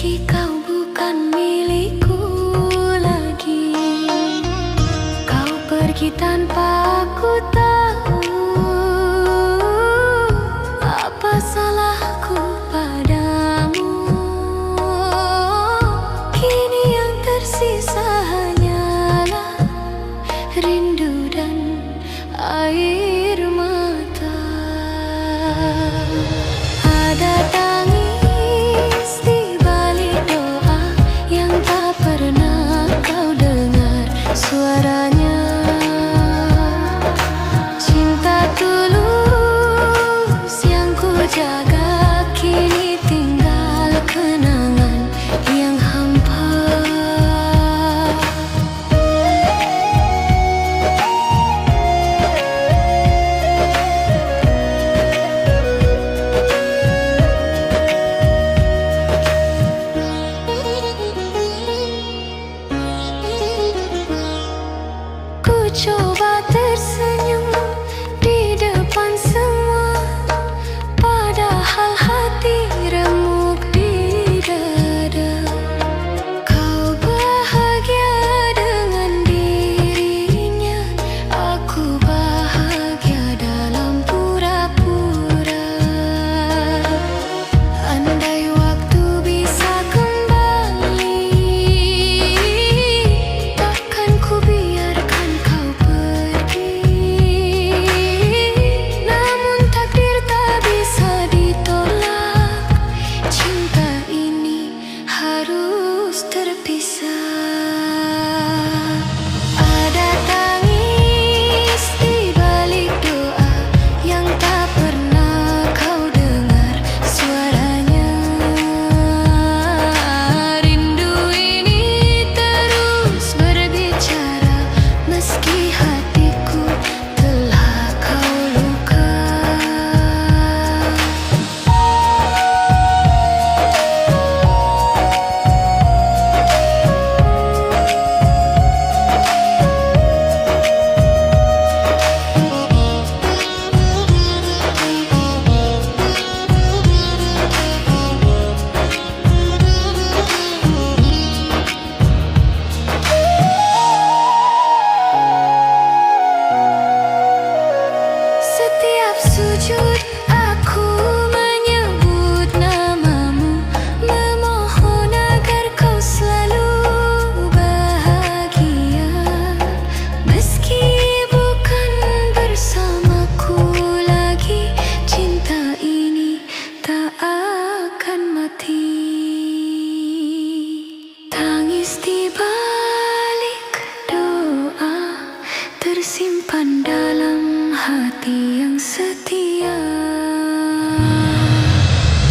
Meski kau bukan milikku lagi, kau pergi tanpa aku tahu. Apa salahku padamu? Kini yang tersisa hanyalah rindu dan air mata. Ada tangis di balik doa yang tak pernah kau dengar suaranya. Cinta tulus yang ku jaga kini tinggal kenangan yang hampa. Ku coba tersenyum di depan semua, padahal hati remuk di dada. Kau bahagia dengan dirinya, aku bahagia dalam pura-pura. Andai waktu bisa kembali, takkan ku biarkan kau pergi. Namun takdir tak bisa ditolak, cinta ini harus terpisah. Ada tangis di balik doa yang tak pernah kau dengar suaranya. Rindu ini terus berbicara meski hatiku telah kau luka. Setiap sujud aku menyebut namamu, memohon agar kau selalu bahagia. Meski bukan bersamaku lagi, cinta ini tak akan mati. Tangis di balik doa tersimpan dalam hati yang setia.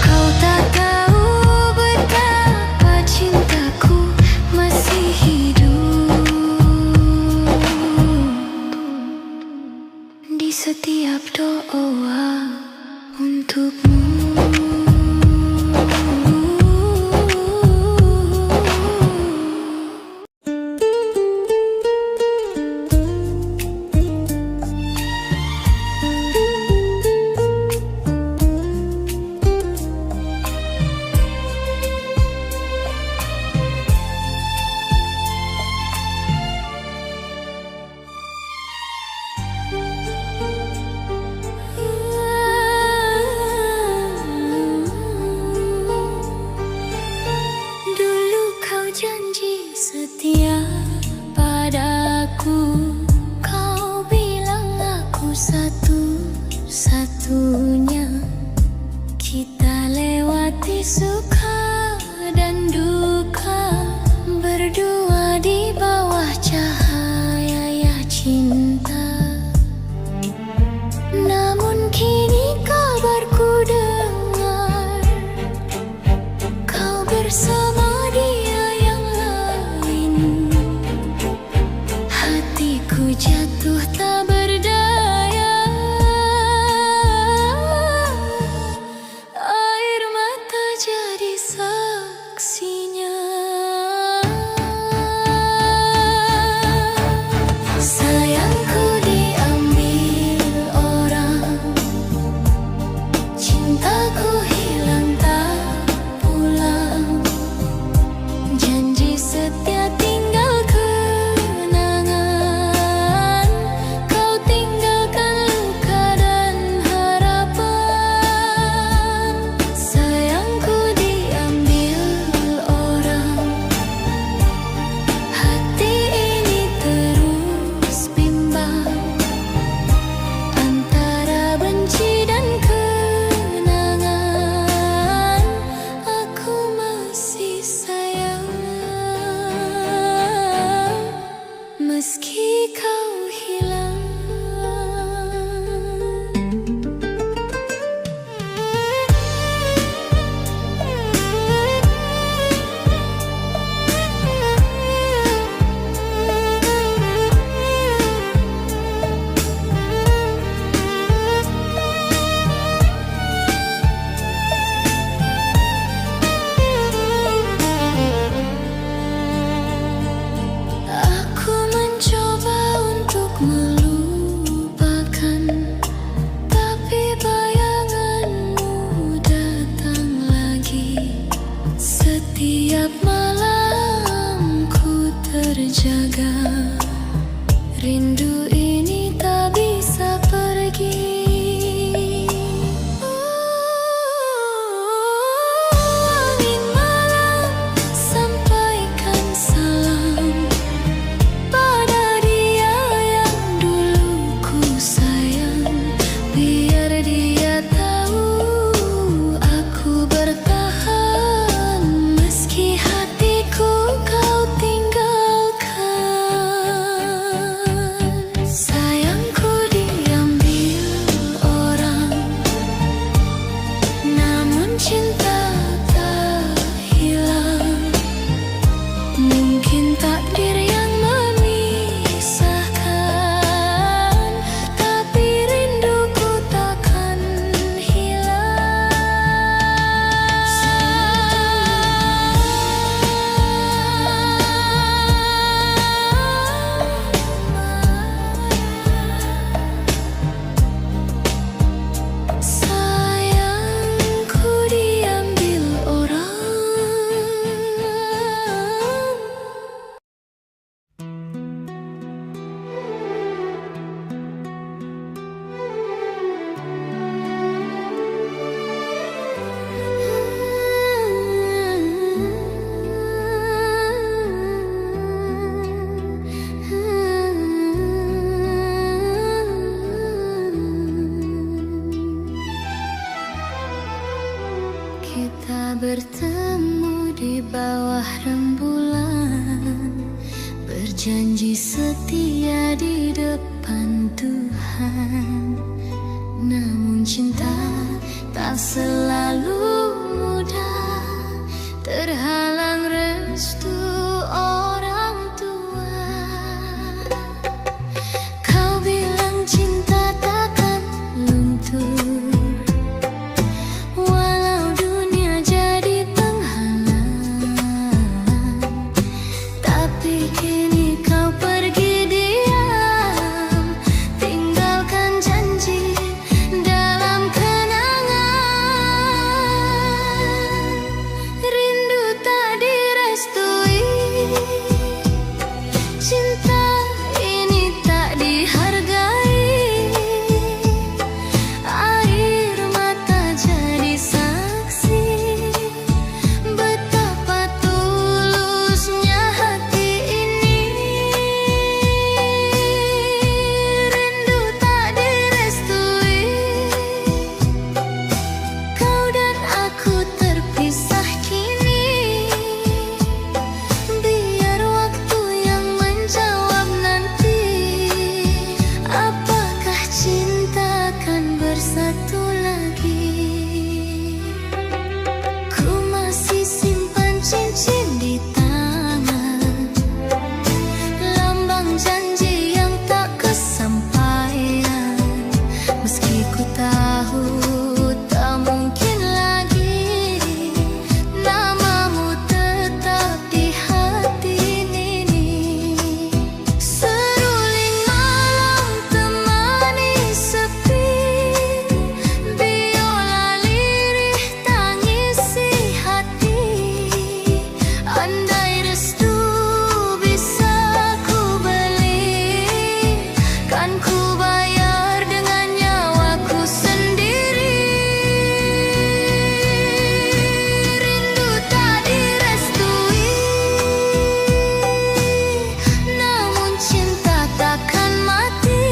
Kau tak tahu betapa cintaku masih hidup di setiap doa untukmu. Dulu kau janji setia padaku, kau bilang aku satu-satunya. Kita lewati suka dan duka, berdua di bawah cahaya cinta. Namun kini kabarku dengar kau bersama dia yang lain. Hatiku jatuh tak berdaya, air mata jadi saksinya. Sayangku diambil orang, cintaku hilang tak pulang. Setiap malam ku terjaga, rindu ini tak bisa pergi. Angin malam, sampaikan salam pada dia yang dulu ku sayang. Biar dia tahu aku bertahan, meski hatiku kau tinggalkan. Sayangku diambil orang, namun cinta tak hilang. Mungkin takdir yang memisahkan, tapi rinduku takkan hilang. Sayangku diambil orang. Kita bertemu di bawah rembulan, berjanji setia di depan Tuhan. Namun cinta tak selalu mudah, terhalang restu orang tua. Kau bilang cinta takkan luntur, walau dunia jadi penghalang. Tapi kini kau pergi diam, tinggalkan janji dalam kenangan. Rindu tak direstui, cinta ini tak dihargai. Air mata jadi saksi betapa tulusnya hati ini. Rindu tak direstui, kau dan aku terpisah kini. Biar waktu yang menjawab nanti, apakah cinta akan bersatu lagi. Ku masih simpan cincin di tangan, lambang janji yang tak kesampaian. Meski ku tahu tak mungkin lagi, namamu tetap di hati ini. Seruling malam temani sepi, biola lirih tangisi hati. Andai restu bisa ku beli, kan ku bayar dengan nyawaku sendiri. Rindu tak direstui, namun cinta takkan mati.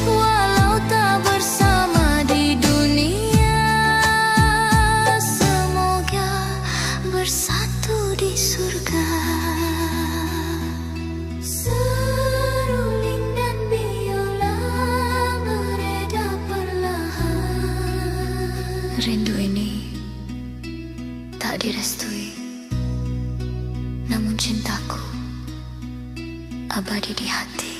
Walau tak bersama di dunia, semoga bersatu di surga. Seruling dan biola mereda perlahan. Rindu ini tak direstui, namun cintaku abadi di hati.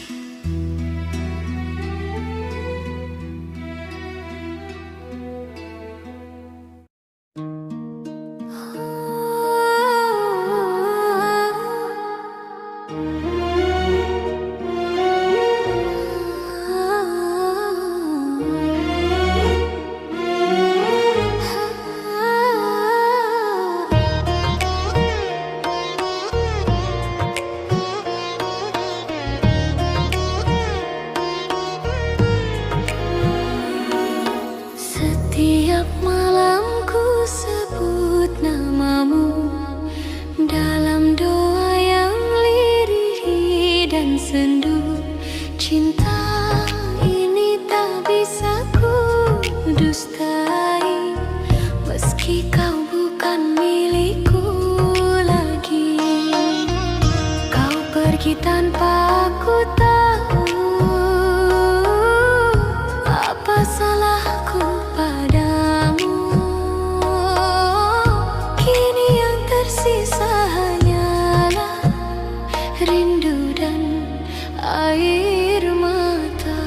tanpa ku tahu apa salahku padamu. Kini yang tersisa hanyalah rindu dan air mata.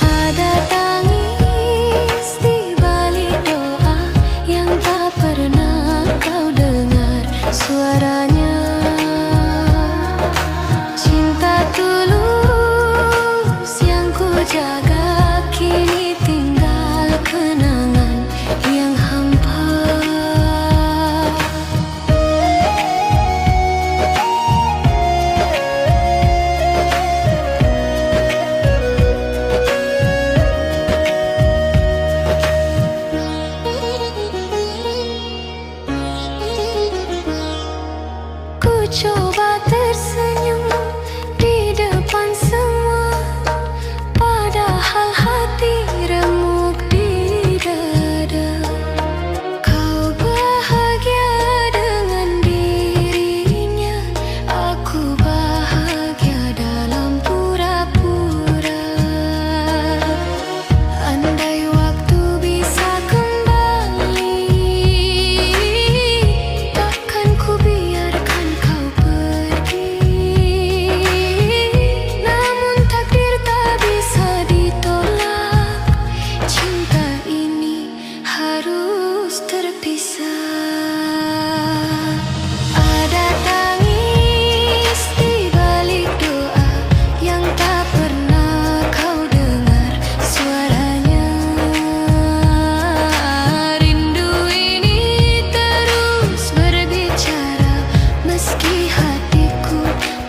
Ada tangis di balik doa yang tak pernah kau dengar suaranya. Cinta tulus yang ku jaga kini tinggal kenangan yang hampa. Ku coba tersenyum di depan semua, padahal hati remuk di dada. Kau bahagia dengan dirinya, aku bahagia dalam pura-pura. Andai waktu bisa kembali, takkan ku biarkan kau pergi. Namun takdir tak bisa ditolak, cinta ini harus terpisah. Ada tangis di balik doa yang tak pernah kau dengar suaranya. Rindu ini terus berbicara meski hatiku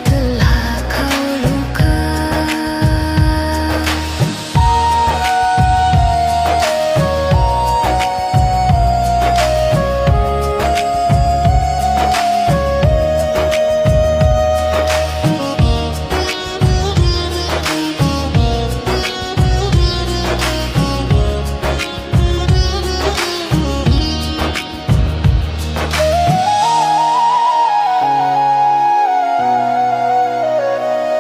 telah kau luka.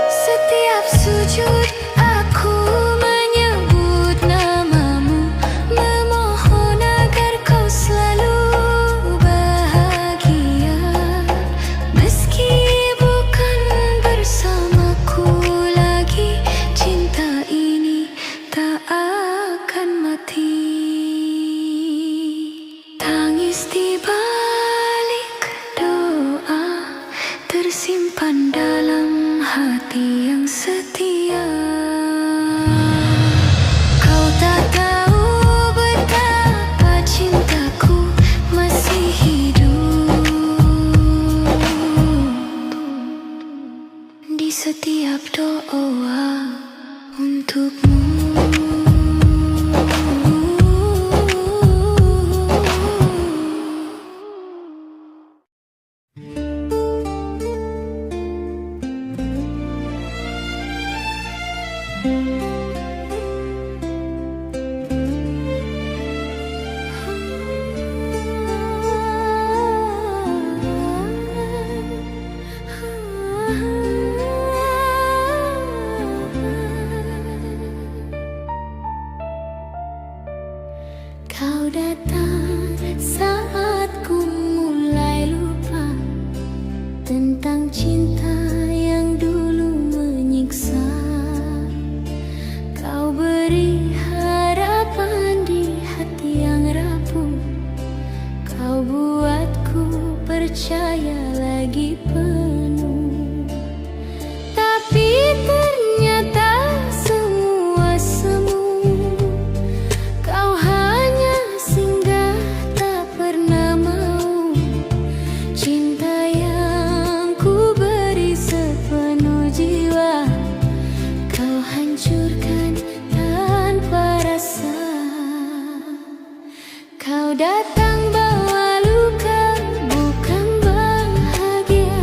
Setiap sujud aku menyebut namamu, memohon agar kau selalu bahagia. Meski bukan bersamaku lagi, cinta ini tak akan mati. Tangis di balik doa tersimpan dalam hati yang setia. Kau tak tahu betapa cintaku masih hidup di setiap doa untukmu. Kau datang saat ku mulai lupa tentang cinta yang dulu menyiksa. Kau beri harapan di hati yang rapuh, kau buatku percaya lagi penuh. Tapi ternyata semua semu, kau hanya singgah tak pernah mau. Cinta yang ku beri sepenuh jiwa, kau hancurkan tanpa rasa. Kau datang bawa luka, bukan bahagia.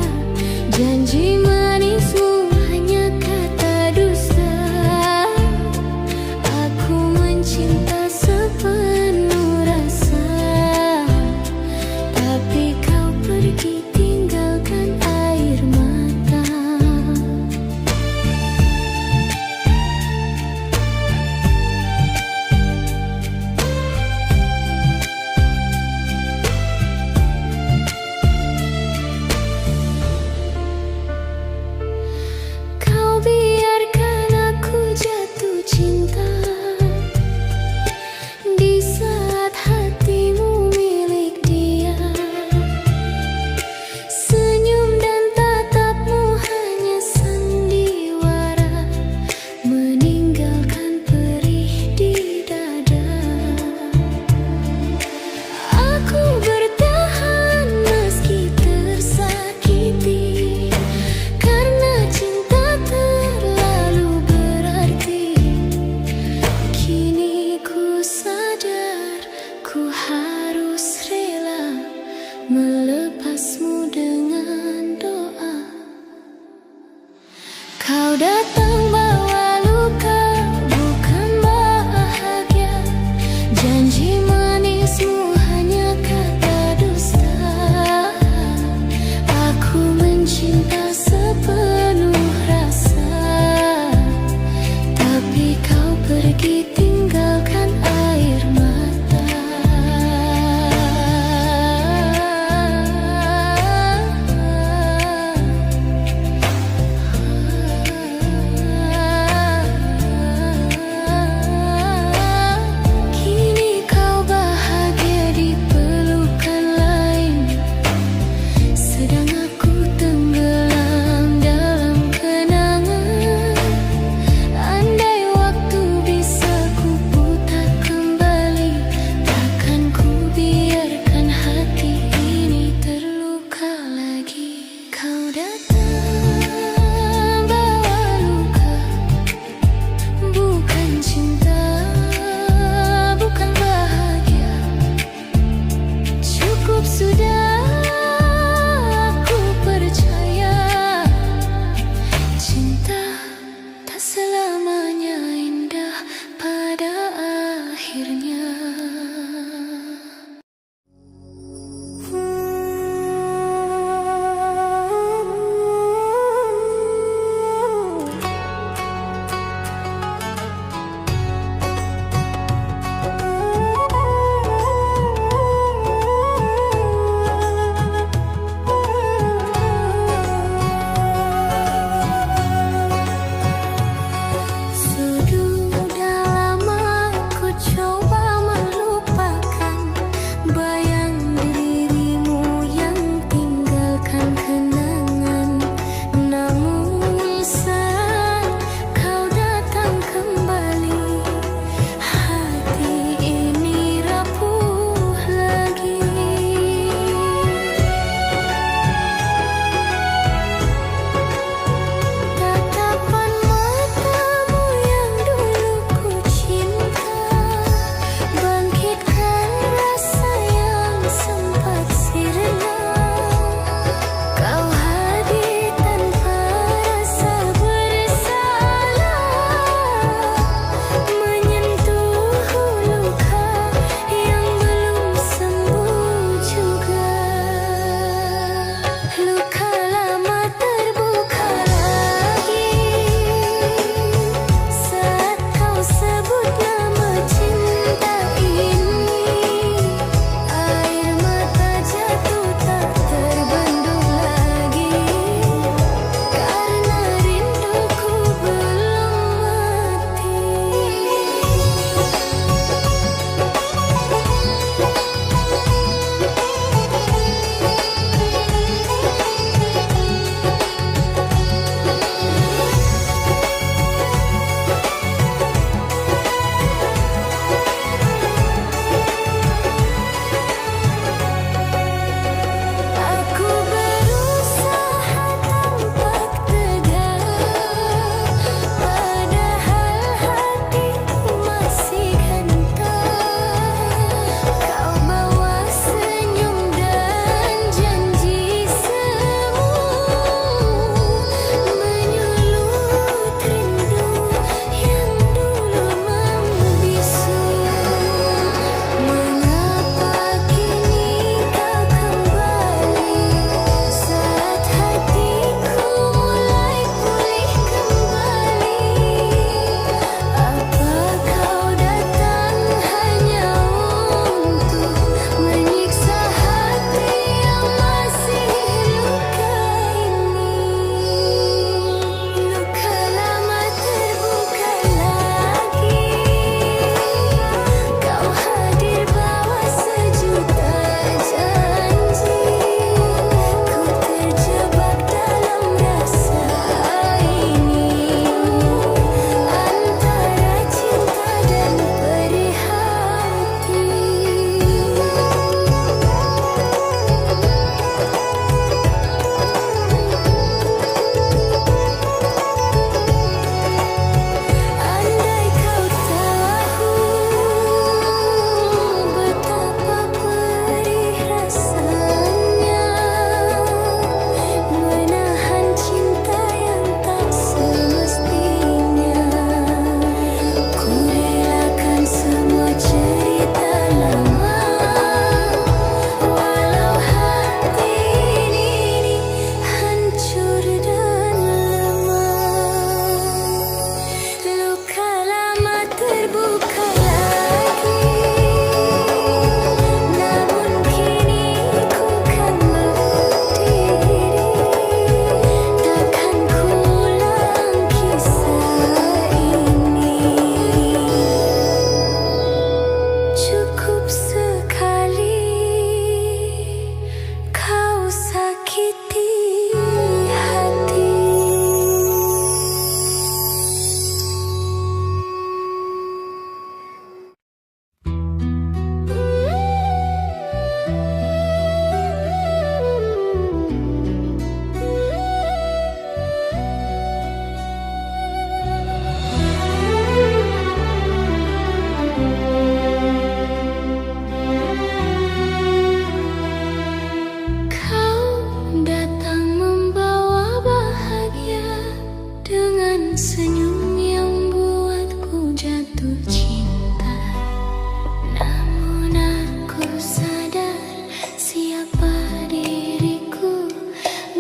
siapa diriku,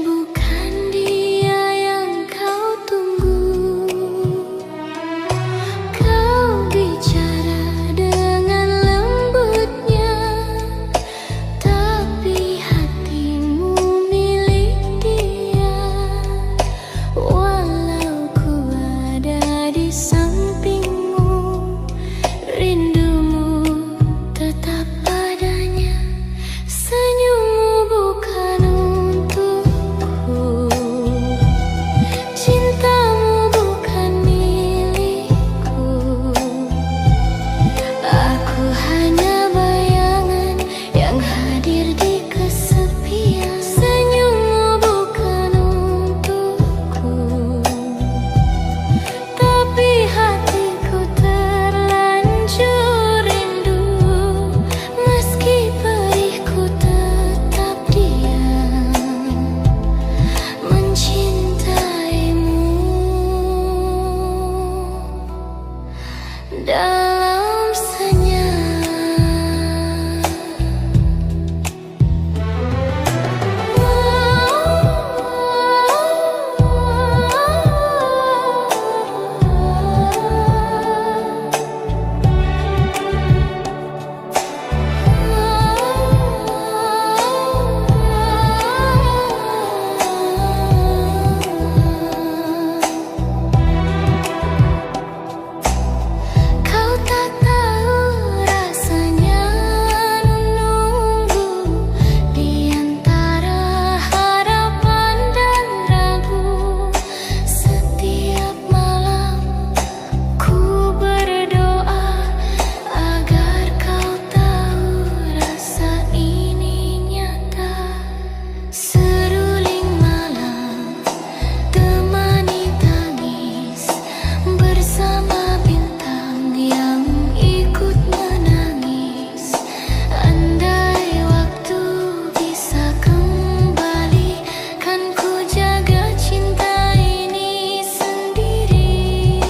bukan dia yang kau tunggu. Kau bicara dengan lembutnya, tapi hatimu milik dia. Walau ku ada di sampingmu, rindumu tetap adanya. Senyummu bukan untukku, cintamu bukan milikku. Aku hanya bayangan yang hadir di kesepian. Senyummu bukan untukku, tapi hatiku terlanjur rindu. Meski perihku tetap diam mencintaimu dalam senyap. Kau tak tahu rasanya menunggu di antara harapan dan ragu. Setiap malam ku berdoa agar kau tahu rasa ini nyata. Seruling malam temani tangis bersama bintang yang ikut menangis. Andai waktu bisa kembali, kan ku jaga cinta ini sendiri.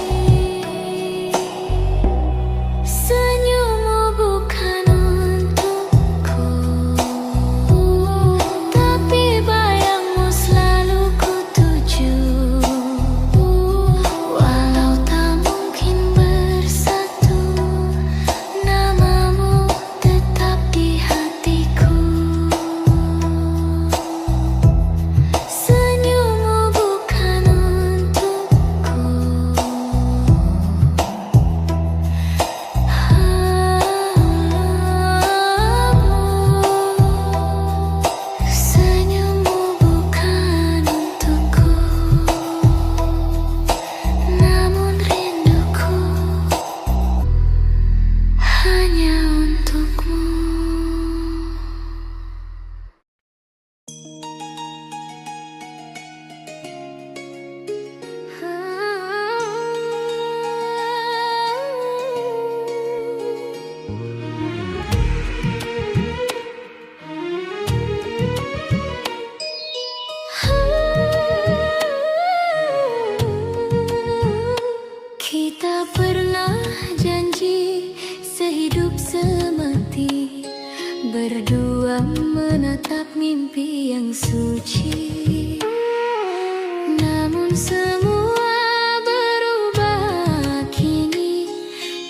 Senyummu bukan untukku, tapi bayangmu selalu ku tuju. Walau tak mungkin bersatu, namamu tetap di hatiku. Senyummu bukan untukku, senyummu bukan untukku, namun rinduku hanya untukmu. Kita pernah janji sehidup semati, berdua menatap mimpi yang suci. Namun semua berubah kini,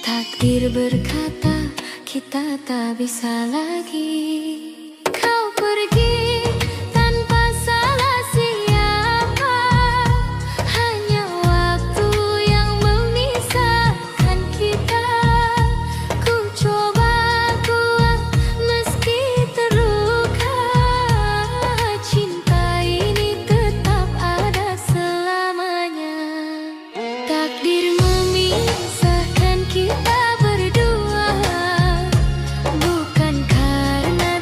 takdir berkata kita tak bisa lagi. Kau pergi tanpa salah siapa, hanya waktu yang memisahkan kita. Ku coba kuat meski terluka, cinta ini tetap ada selamanya. Takdir memisahkan kita berdua, bukan karena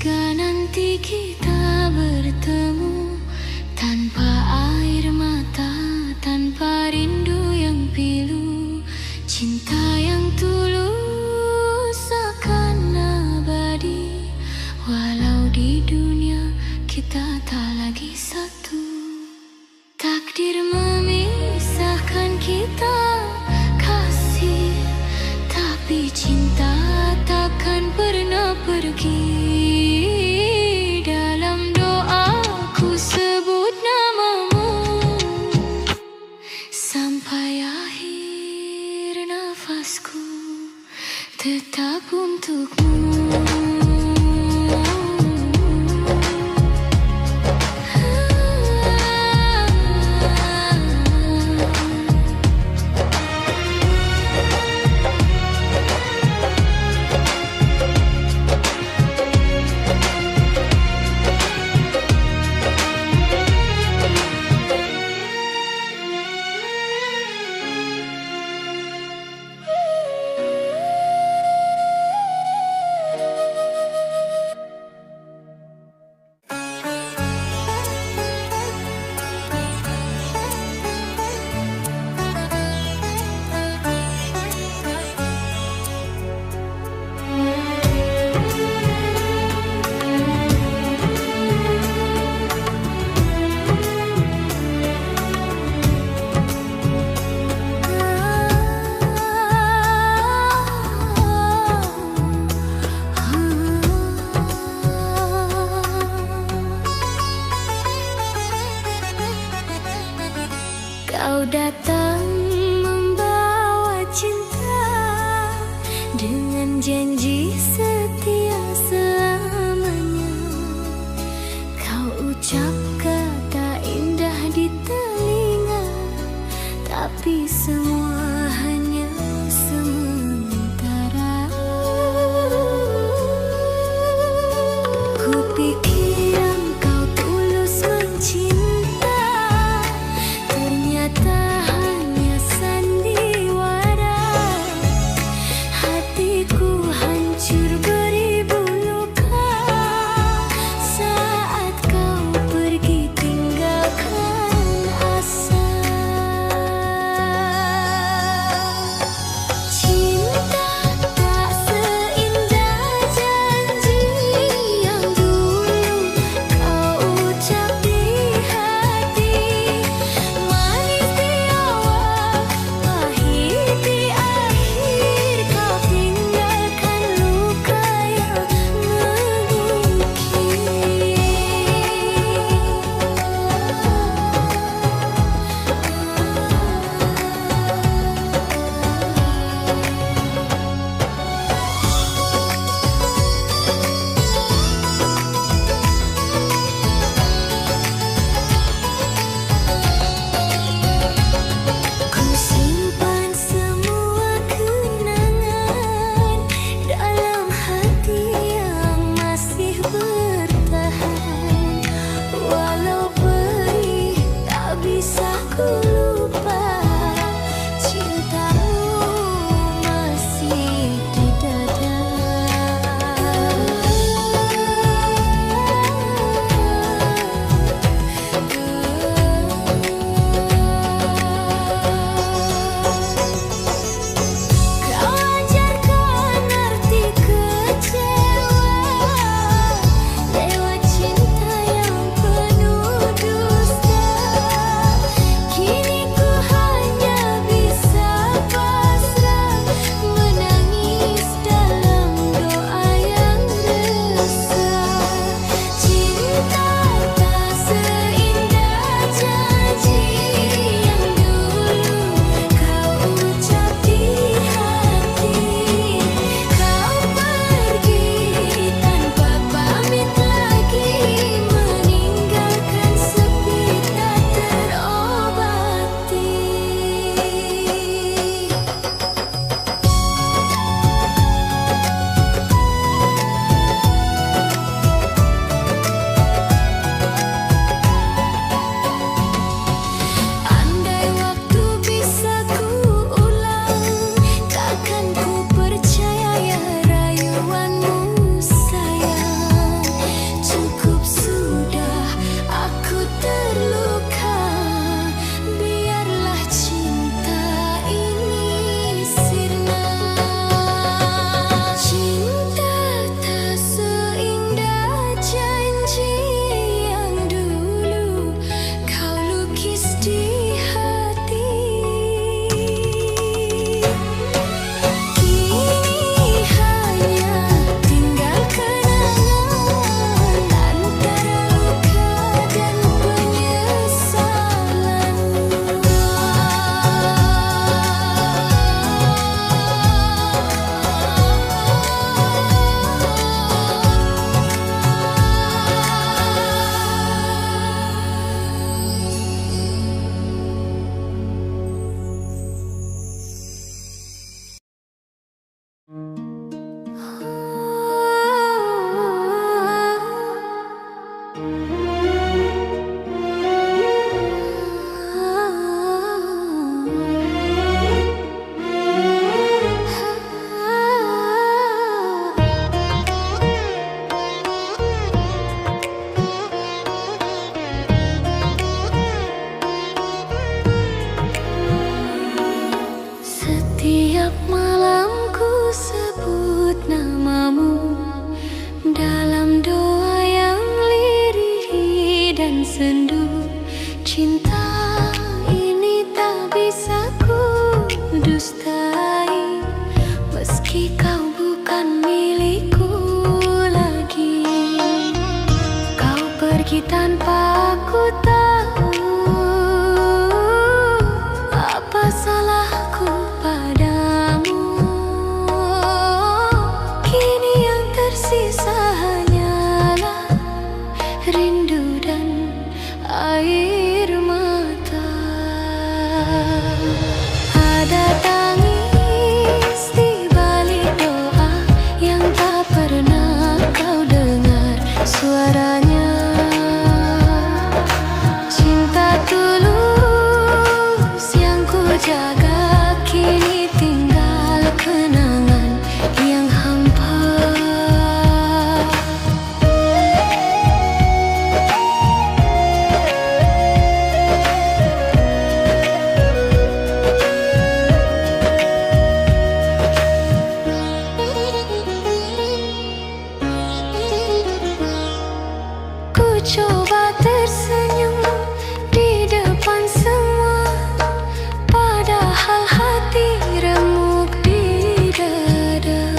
Jika nanti kita bertemu tanpa air mata, tanpa rindu yang pilu, cinta yang tulus akan abadi. Walau di dunia kita tak lagi satu, takdir memisahkan kita kasih, tapi cinta takkan pernah pergi. Dalam doaku sebut namamu sampai akhir nafasku, tetap untukmu. Kau datang membawa cinta dengan janji setia selamanya. Kau ucap kata indah di telinga, tapi semua hanya sementara. Kupikir engkau tulus mencinta, ternyata hanya sandiwara. Hatiku hancur beribu luka saat kau pergi tinggalkan asa. pergi tanpa ku tahu apa salahku padamu. Kini yang tersisa hanyalah rindu dan air mata. Ada tangis di balik doa yang tak pernah kau dengar suaranya. Cinta tulus yang ku jaga kini tinggal kenangan yang hampa. Ku coba tersenyum di depan semua, padahal hati remuk di dada.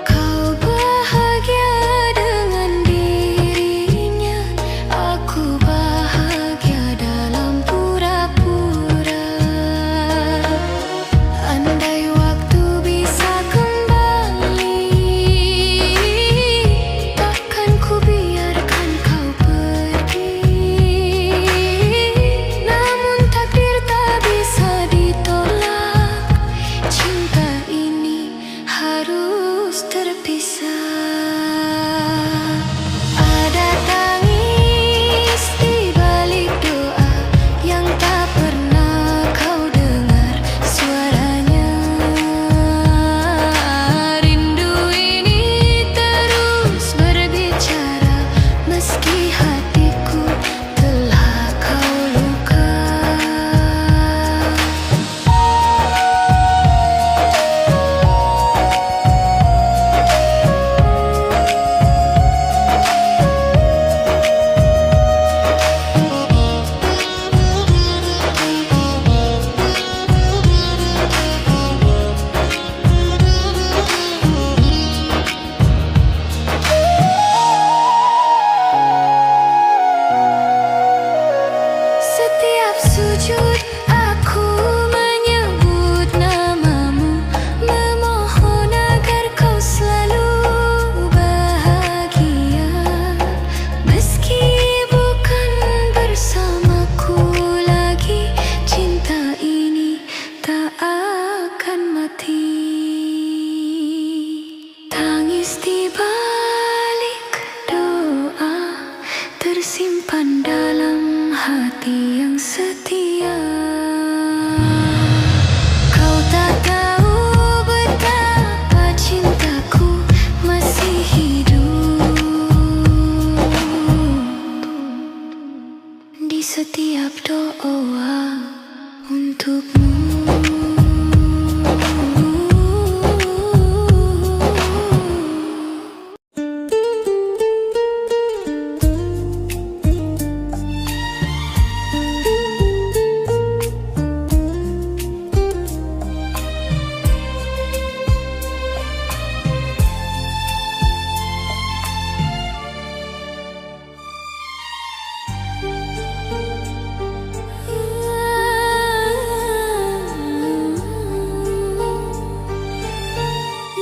Kau bahagia dengan dirinya, aku bahagia dalam pura-pura. Andai waktu bisa kembali, takkan ku biarkan kau pergi. Namun takdir tak bisa ditolak, cinta ini harus terpisah. Ada tangis di balik doa yang tak pernah kau dengar suaranya. Rindu ini terus berbicara meski hatiku telah kau luka. Setiap sujud aku menyebut namamu, memohon agar kau selalu bahagia. Meski bukan bersamaku lagi, cinta ini tak akan mati. Tangis di balik doa tersimpan dalam hati yang setia. Kau tak tahu betapa cintaku masih hidup di setiap doa untukmu.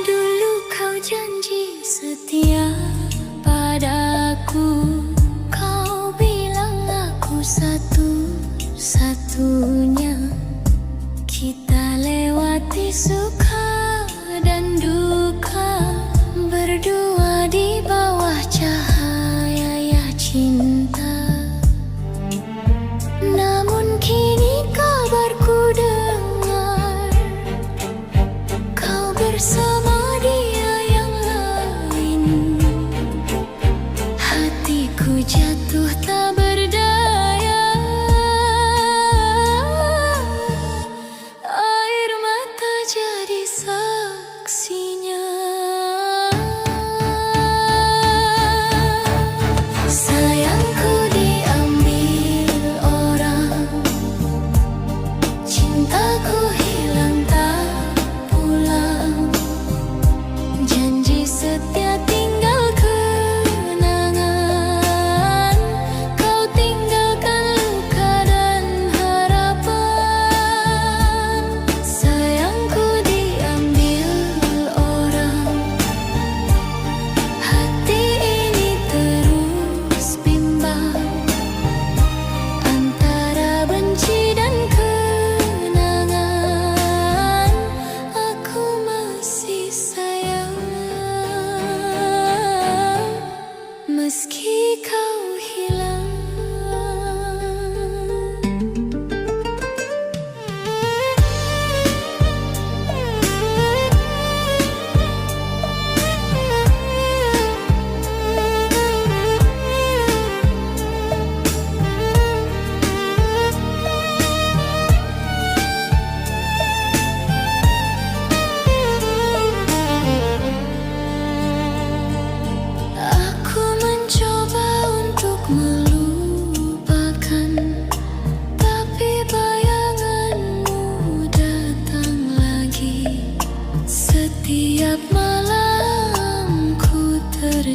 Dulu kau janji setia padaku, kau bilang aku satu-satunya. Kita lewati suka dan duka, berdua di bawah cahaya cinta. Namun kini kabarku dengar kau bersama dia yang lain. Hatiku jatuh tak berdaya, air mata jadi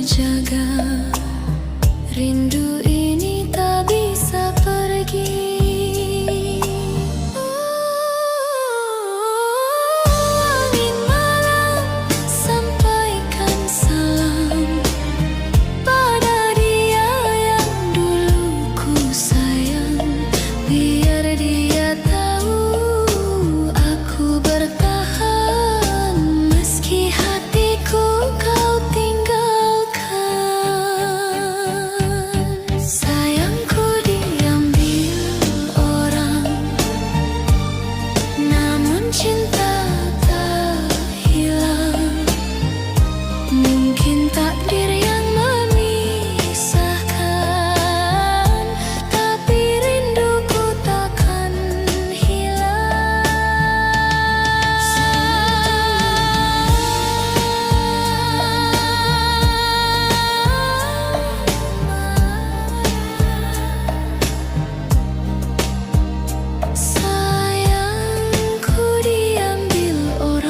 terjaga. Rindu ini tak bisa pergi. Angin malam sampaikan salam pada dia yang dulu ku sayang. Biar dia tahu aku bertahan meski hatiku kau tinggalkan. Sayangku diambil orang, namun cinta tak hilang. Mungkin takdir yang memisahkan, tapi rinduku takkan hilang. Sayangku diambil orang.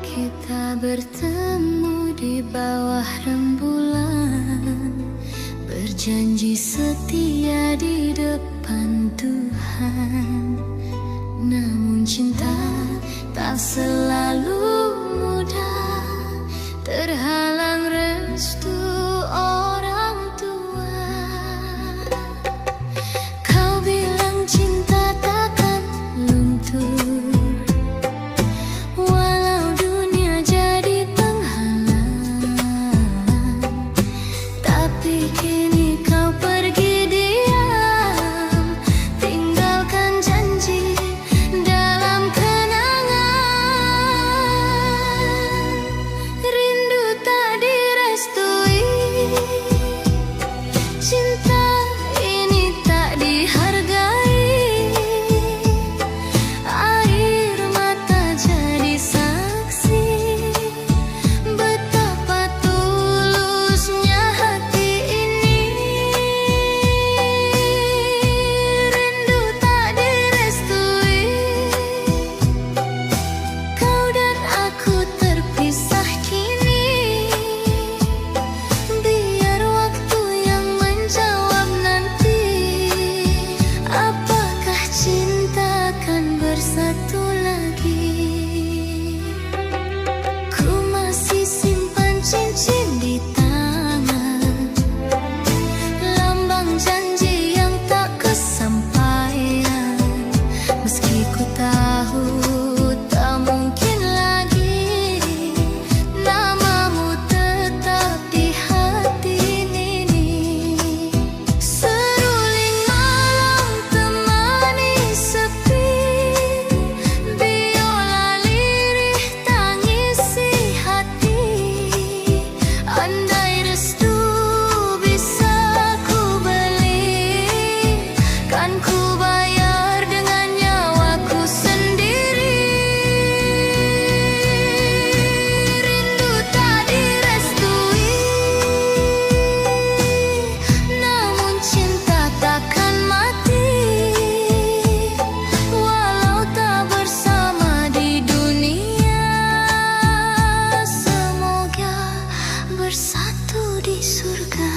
Kita bertemu di bawah rembulan, berjanji setia di depan Tuhan. Namun cinta tak selalu mudah, terhalang restu orang tua. Kau bilang cinta takkan luntur, walau dunia jadi penghalang. Tapi kini kau pergi diam, tinggalkan janji dalam kenangan. Rindu tak direstui, cinta ini tak dihargai. Air mata jadi saksi betapa tulusnya hati ini. Rindu tak direstui, kau dan aku terpisah kini. Biar waktu yang menjawab nanti, apakah cinta akan bersatu lagi. Ku masih simpan cincin di tangan, lambang janji yang tak kesampaian. Meski ku tahu tak mungkin lagi, namamu tetap di hati ini. Seruling malam temani sepi, biola lirih tangisi hati. Andai restu bisa ku beli, kan ku bayar dengan nyawaku sendiri. Rindu tak direstui, namun cinta takkan mati. Walau tak bersama di dunia, semoga bersatu di surga.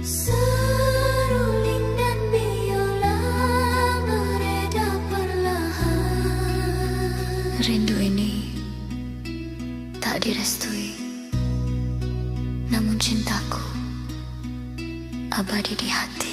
Seruling dan biola beredar perlahan. Rindu ini tak direstui, namun cintaku abadi di hati.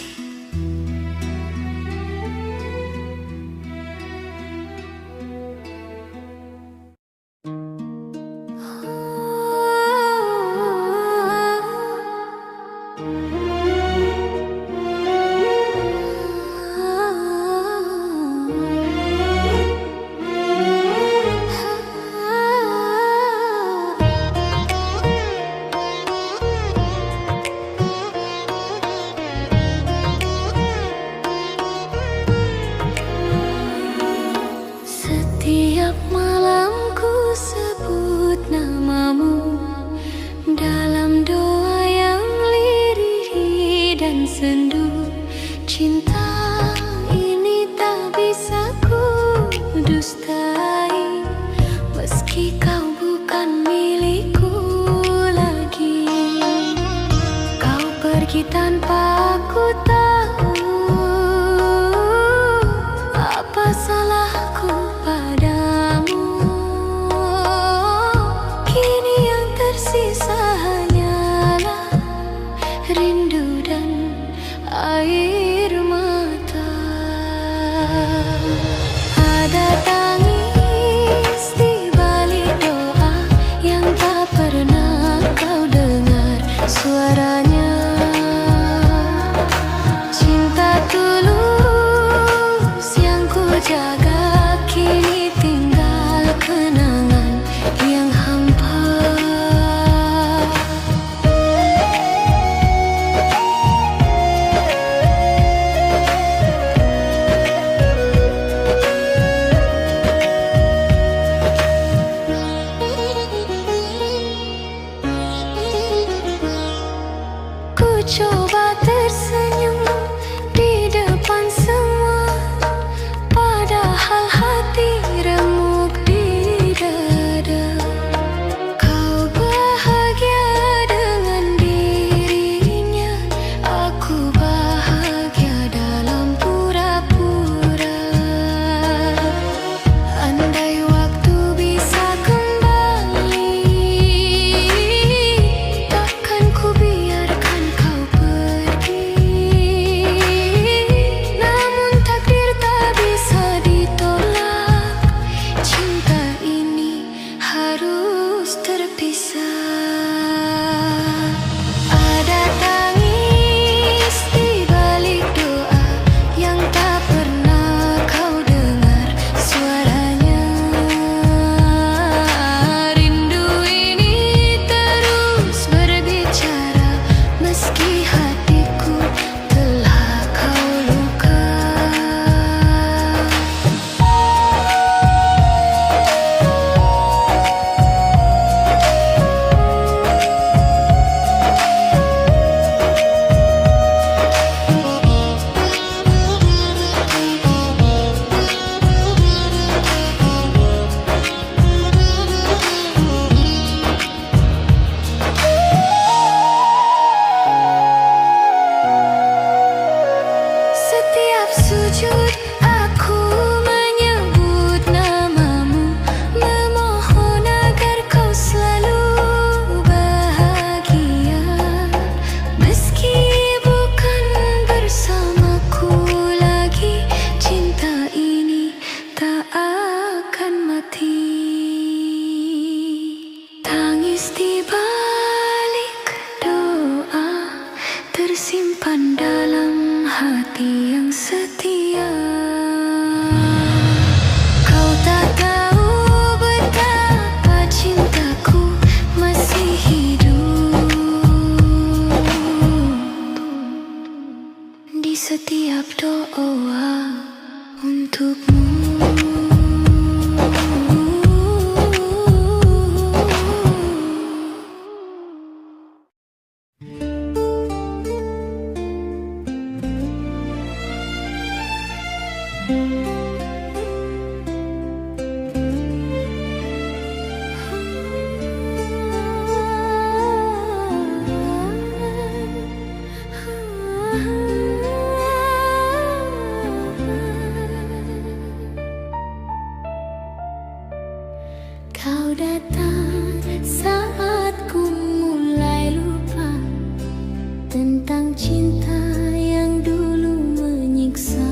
pergi tanpa ku tahu apa salahku padamu. Kini yang tersisa hanyalah rindu dan air mata. Ada tangis di balik doa yang tak pernah kau dengar suaranya. Cinta tulus yang ku jaga kini tinggal kenangan yang hampa. Ku coba tersenyum di depan semua, padahal hati remuk di dada. Kau bahagia dengan dirinya, aku bahagia dalam pura-pura. Andai waktu bisa kembali, takkan ku biarkan kau pergi. Namun takdir tak bisa ditolak, cinta ini harus terpisah. Ada tangis di balik doa yang tak pernah kau dengar suaranya. Rindu ini terus berbicara meski hatiku telah kau luka. Setiap sujud aku menyebut namamu, memohon agar kau selalu bahagia. Meski bukan bersamaku lagi, cinta ini tak akan mati. Tangis di balik doa tersimpan dalam hati yang setia. Kau tak tahu betapa cintaku masih hidup di setiap doa untukmu. Kau datang saat ku mulai lupa tentang cinta yang dulu menyiksa.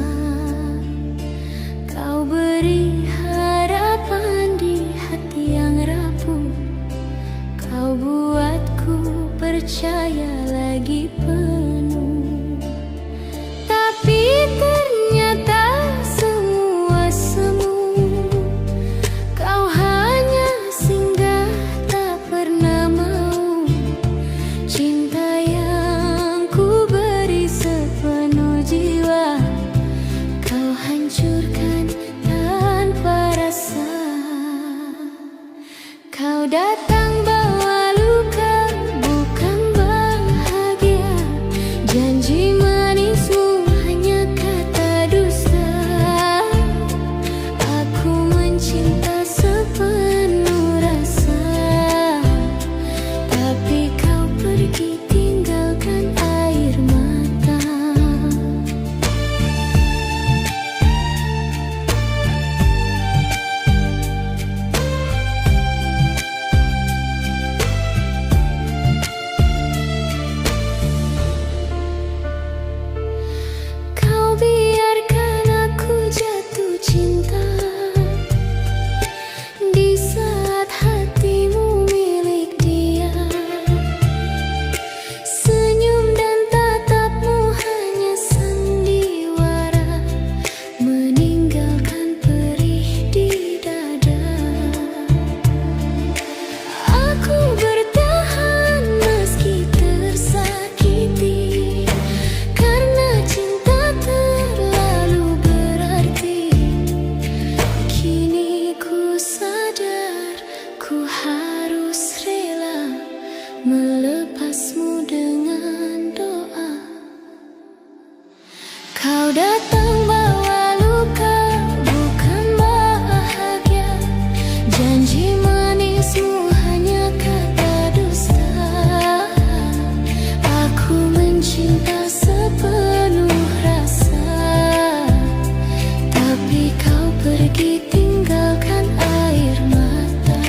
Kau beri harapan di hati yang rapuh, kau buatku percaya lagi penuh. Tapi ternyata semua semu, kau hanya singgah tak pernah mau. Cinta yang ku beri sepenuh jiwa, kau hancurkan tanpa rasa. Kau datang bawa luka, bukan bahagia. datang bawa luka, bukan bahagia. Janji manismu hanya kata dusta. Aku mencinta sepenuh rasa, tapi kau pergi tinggalkan air mata.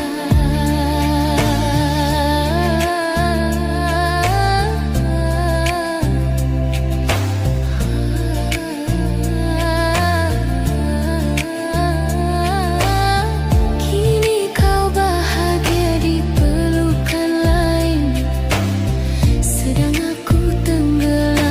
Kini kau bahagia di pelukan lain, sedang aku tenggelam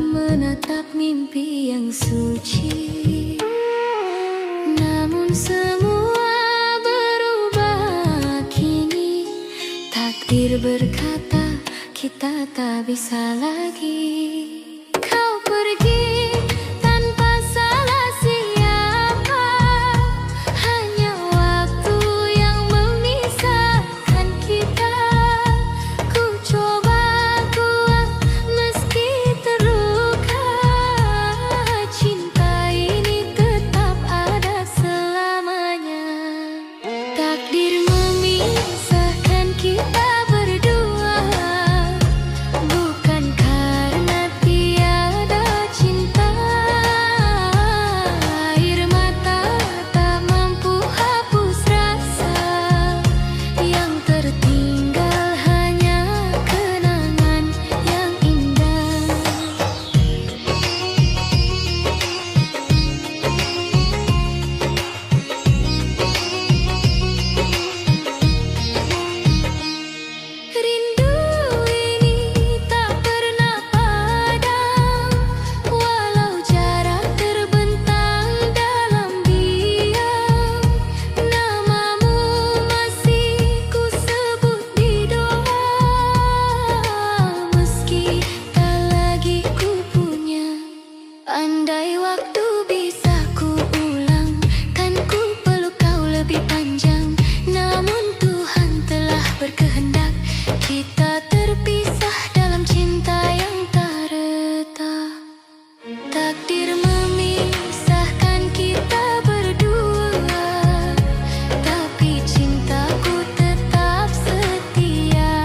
menatap mimpi yang suci. Namun semua berubah kini. Takdir berkata kita tak bisa lagi. Kau pergi tanpa salah siapa, hanya waktu yang memisahkan kita. Ku coba kuat meski terluka, cinta ini tetap ada selamanya. Takdir memisahkan kita berdua, bukan karena tiada cinta. Air mata tak mampu hapus rasa, yang tertinggal hanya kenangan yang indah. Rindu ini tak pernah padam, walau jarak terbentang dalam diam. Namamu masih ku sebut di doa, meski tak lagi ku punya. Andai waktu bisa ku ulang, kan ku peluk kau lebih panjang. Namun Tuhan telah berkehendak kita terpisah dalam cinta yang tak retak. Takdir memisahkan kita berdua, tapi cintaku tetap setia.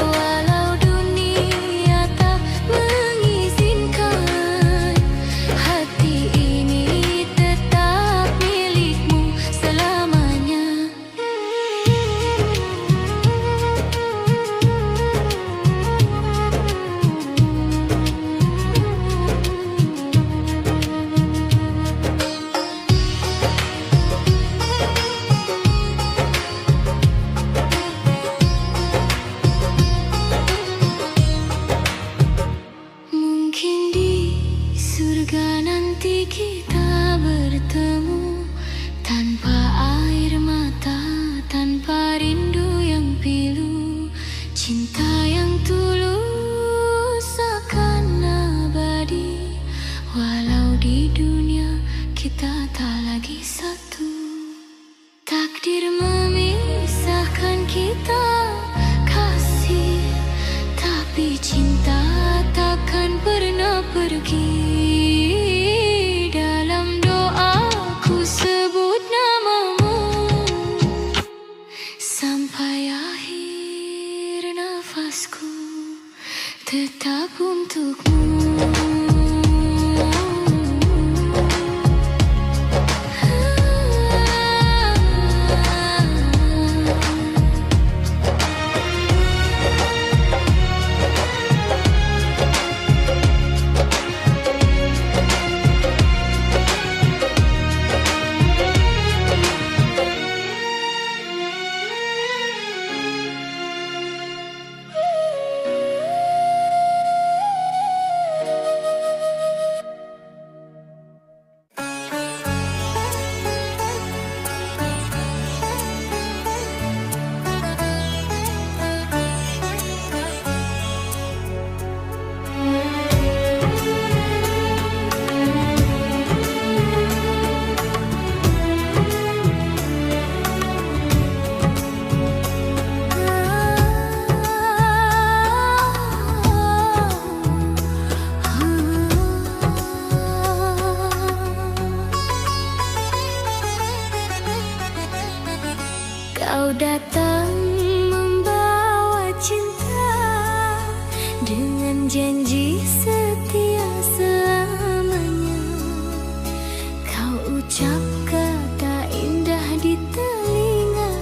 Walau dunia tak mengizinkan, hati ini tetap milikmu selamanya. Mungkin di surga nanti kita bertemu, tanpa air mata, tanpa rindu yang pilu. Cinta yang tulus akan abadi, walau di dunia kita tak lagi satu. Takdir memisahkan kita kasih, tapi cinta takkan pernah pergi. Dalam doaku sebut namamu, sampai akhir nafasku tetap untukmu. Kau datang membawa cinta dengan janji setia selamanya. Kau ucap kata indah di telinga,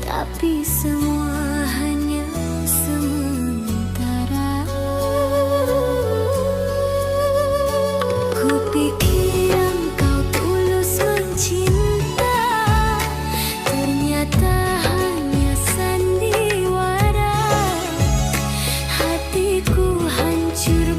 tapi semua hanya sementara. Kupikir engkau tulus mencinta, ternyata hanya sandiwara. Hatiku hancur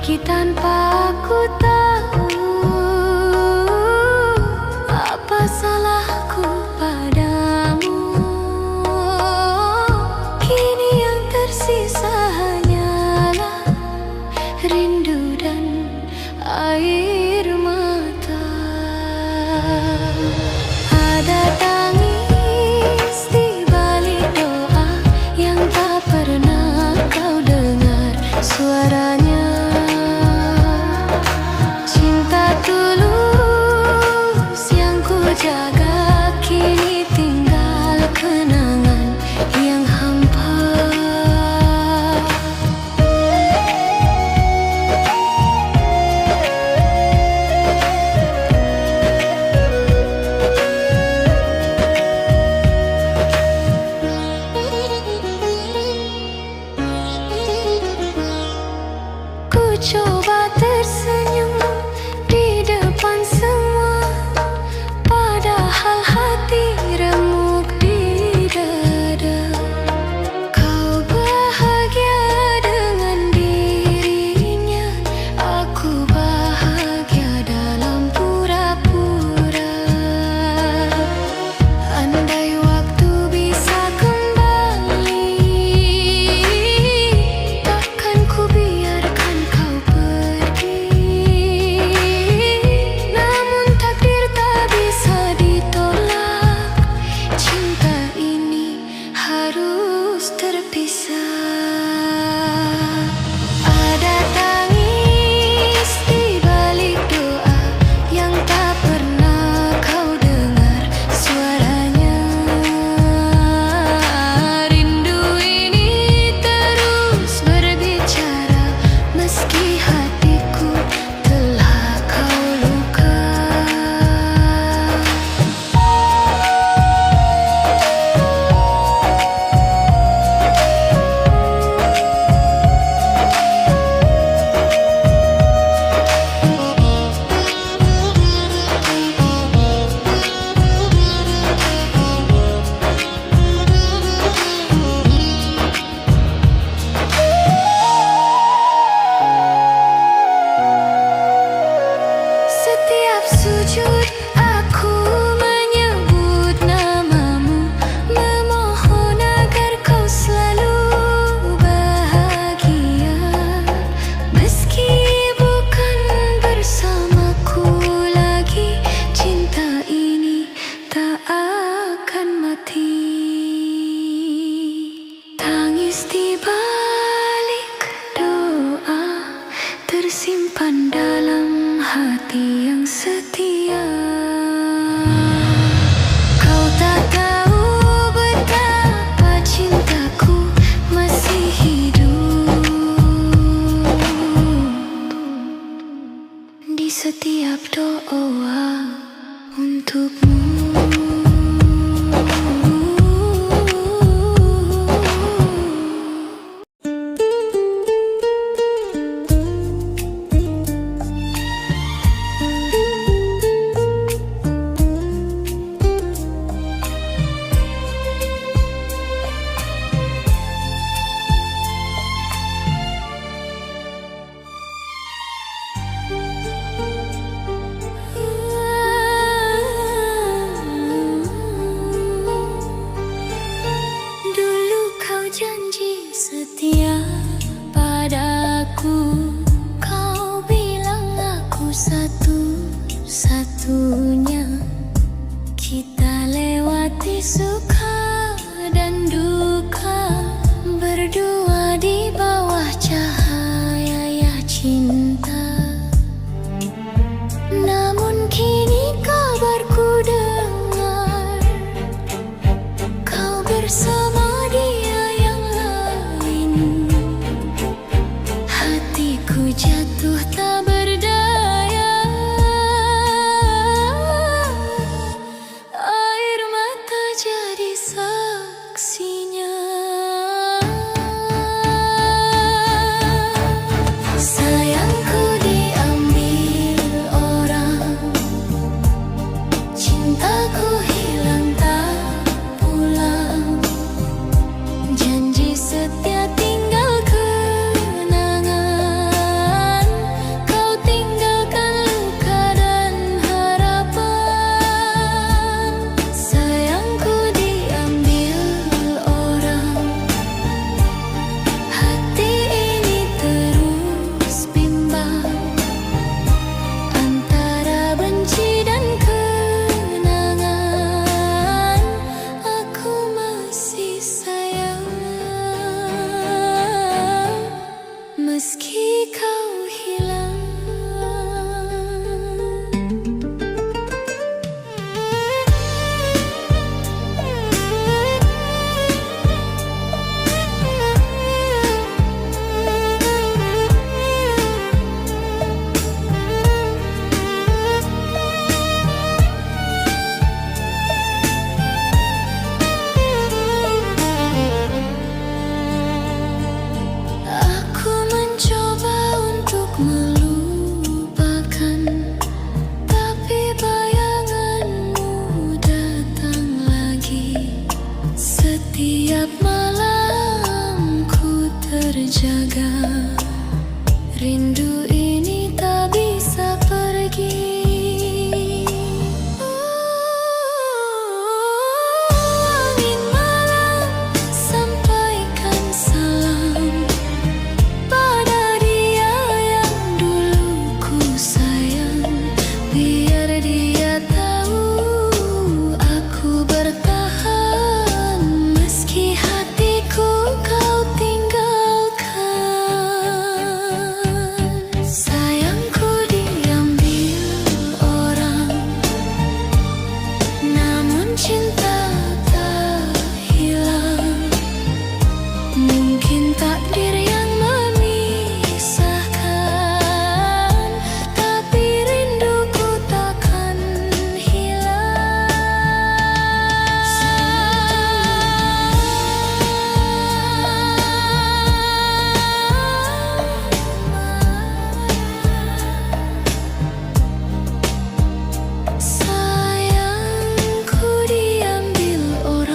pergi tanpa ku tahu apa salahku padamu. Kini yang tersisa hanyalah rindu dan air mata. Ada tangis di balik doa yang tak pernah kau dengar suaranya. Cinta tulus yang ku jaga kini tinggal kenangan yang hampa. Ku coba tersenyum di depan semua, padahal hati remuk di dada. Kau bahagia dengan dirinya, aku bahagia dalam pura-pura. Andai waktu bisa kembali, takkan ku biarkan kau pergi. Namun takdir tak bisa ditolak, cinta ini harus terpisah. Ada tangis di balik doa yang tak pernah kau dengar suaranya. Rindu ini terus berbicara meski hatiku telah kau luka. Setiap sujud aku menyebut namamu, memohon agar kau selalu bahagia. Meski bukan bersamaku lagi, cinta ini tak akan mati. Tangis di balik doa tersimpan dalam hati yang setia. Kau tak tahu betapa cintaku masih hidup di setiap doa untukmu. Dulu kau janji setia padaku, kau bilang aku satu-satunya. Kita lewati suka dan duka, berdua di bawah cahaya cinta. Namun kini kabarku dengar kau bersama dia yang lain. Hatiku jatuh tak berdaya, air mata jadi saksinya. Sayangku diambil orang, cintaku hilang tak pulang. Janji setia tinggal kenangan. meski kau hilang. Aku mencoba untuk melupakan, tapi bayanganmu datang lagi. Setiap malam ku terjaga, rindu ini tak bisa pergi. Angin malam, sampaikan salam pada dia yang dulu ku sayang. Biar dia tahu aku bertahan, meski hatiku kau tinggalkan. Sayangku diambil orang, namun cinta tak hilang. Mungkin takdir yang memisahkan, tapi rinduku takkan hilang. Sayangku diambil orang.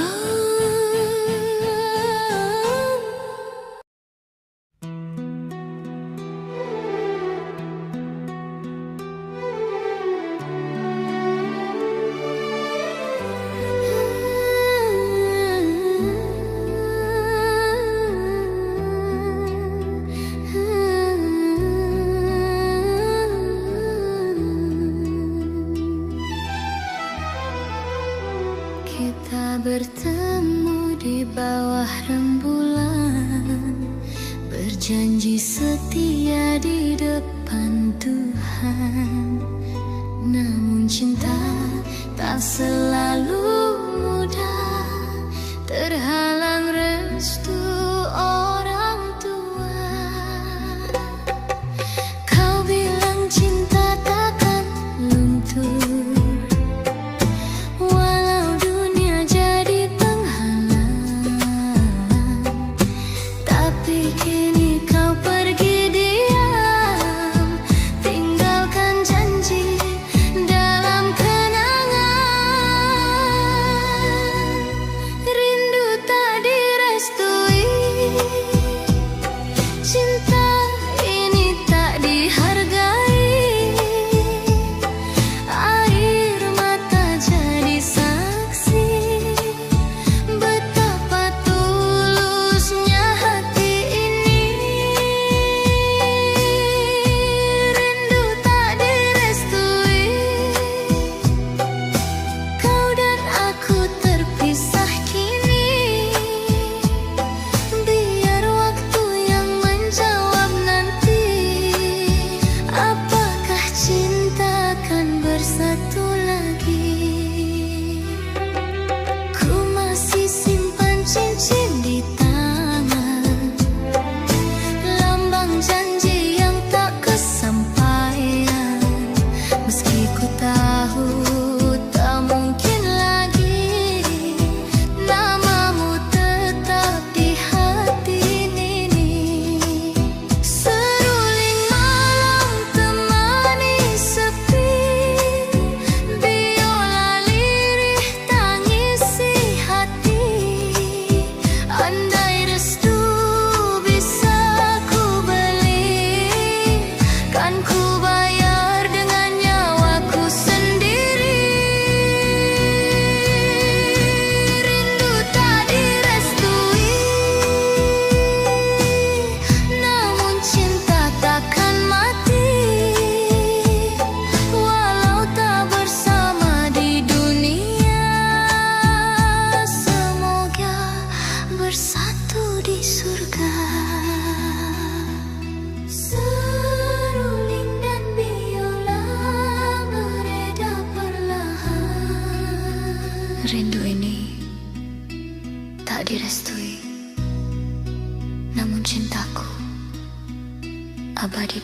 Kita bertemu di bawah rembulan, berjanji setia di depan Tuhan. Namun cinta tak selalu mudah, terhalang restu orang tua. Kau bilang cinta takkan luntur, walau dunia jadi penghalang. Tapi kini kau pergi diam, tinggalkan janji dalam kenangan. Rindu tak direstui,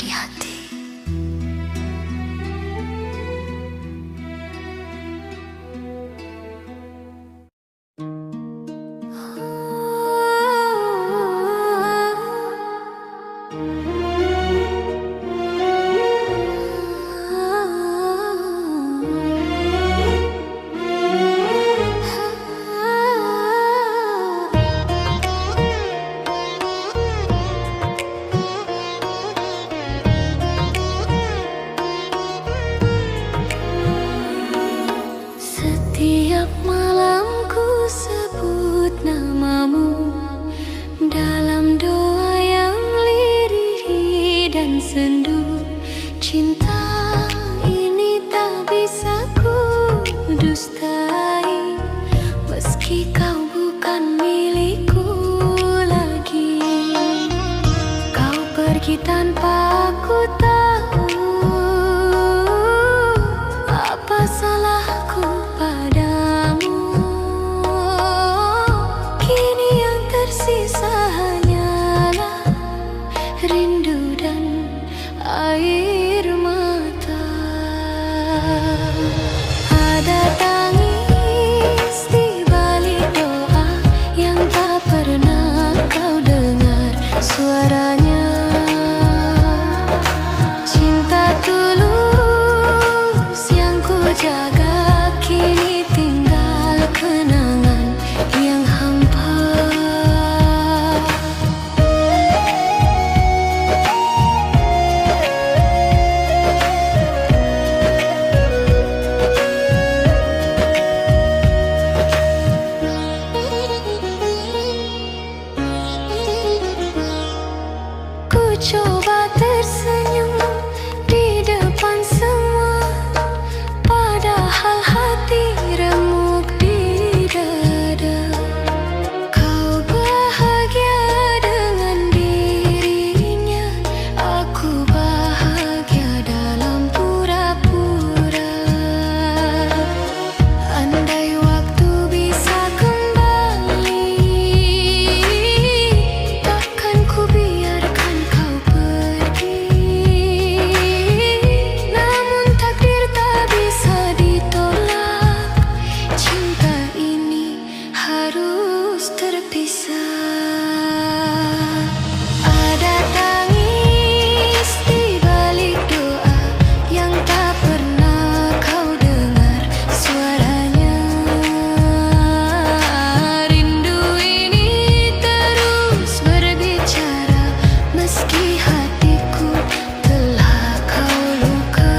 di hati. Setiap malam ku sebut namamu dalam doa yang lirih dan sendu. Cinta ini tak bisa ku dustai, meski kau bukan milikku lagi. Kau pergi tanpa aku tahu apa salahku padamu. Kini yang tersisa hanyalah rindu dan air mata. Ada tangis di balik doa yang tak pernah kau dengar suaranya. Cinta tulus yang ku jaga kini tinggal kenangan yang hampa. Ku coba tersenyum di depan semua, padahal hati remuk di dada. Kau bahagia dengan dirinya, aku bahagia dalam pura-pura. Andai waktu bisa kembali, takkan ku biarkan kau pergi. Namun takdir tak bisa ditolak, cinta ini harus terpisah. Ada tangis di balik doa yang tak pernah kau dengar suaranya. Rindu ini terus berbicara, meski hatiku telah kau luka.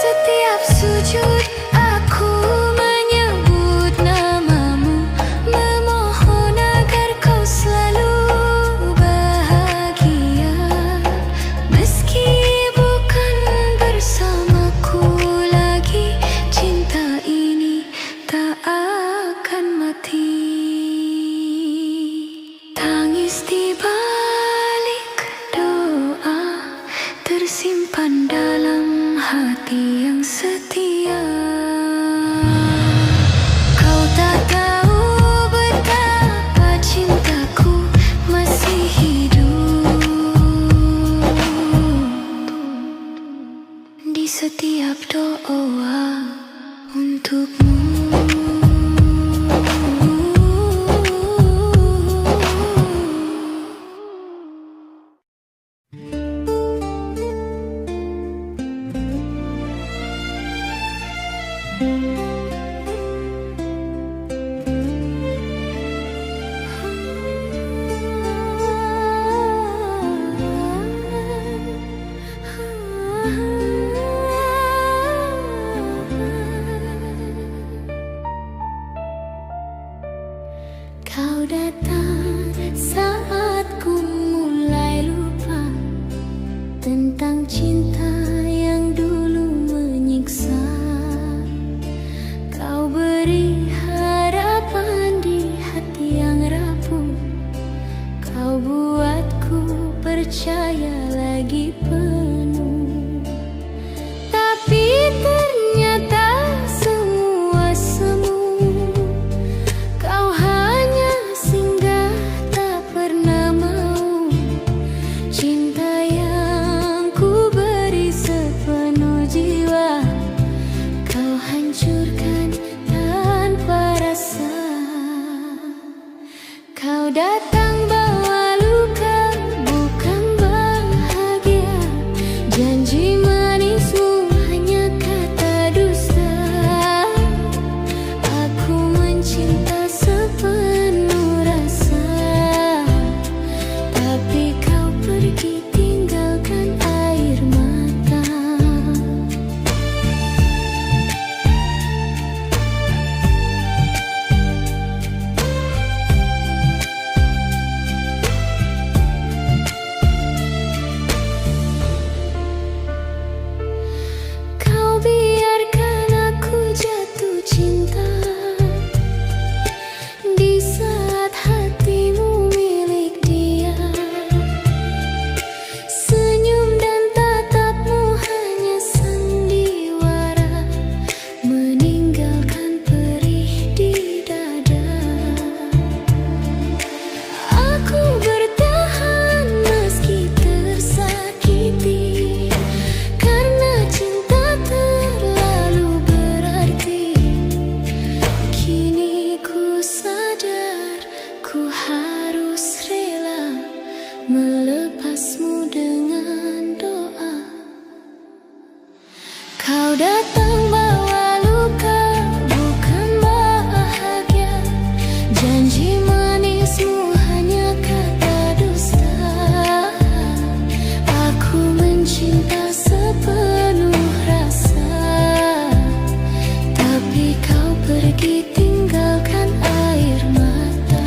Setiap sujud aku menyebut namamu, memohon agar kau selalu bahagia. Meski bukan bersamaku lagi, cinta ini tak akan mati. Tangis di balik doa tersimpan dalam hati yang setia. Kau tak tahu betapa cintaku masih hidup di setiap doa untukmu. Kau datang saat ku mulai lupa tentang cinta Kau datang bawa luka, bukan bahagia. Janji manismu hanya kata dusta. Aku mencinta sepenuh rasa, tapi kau pergi tinggalkan air mata.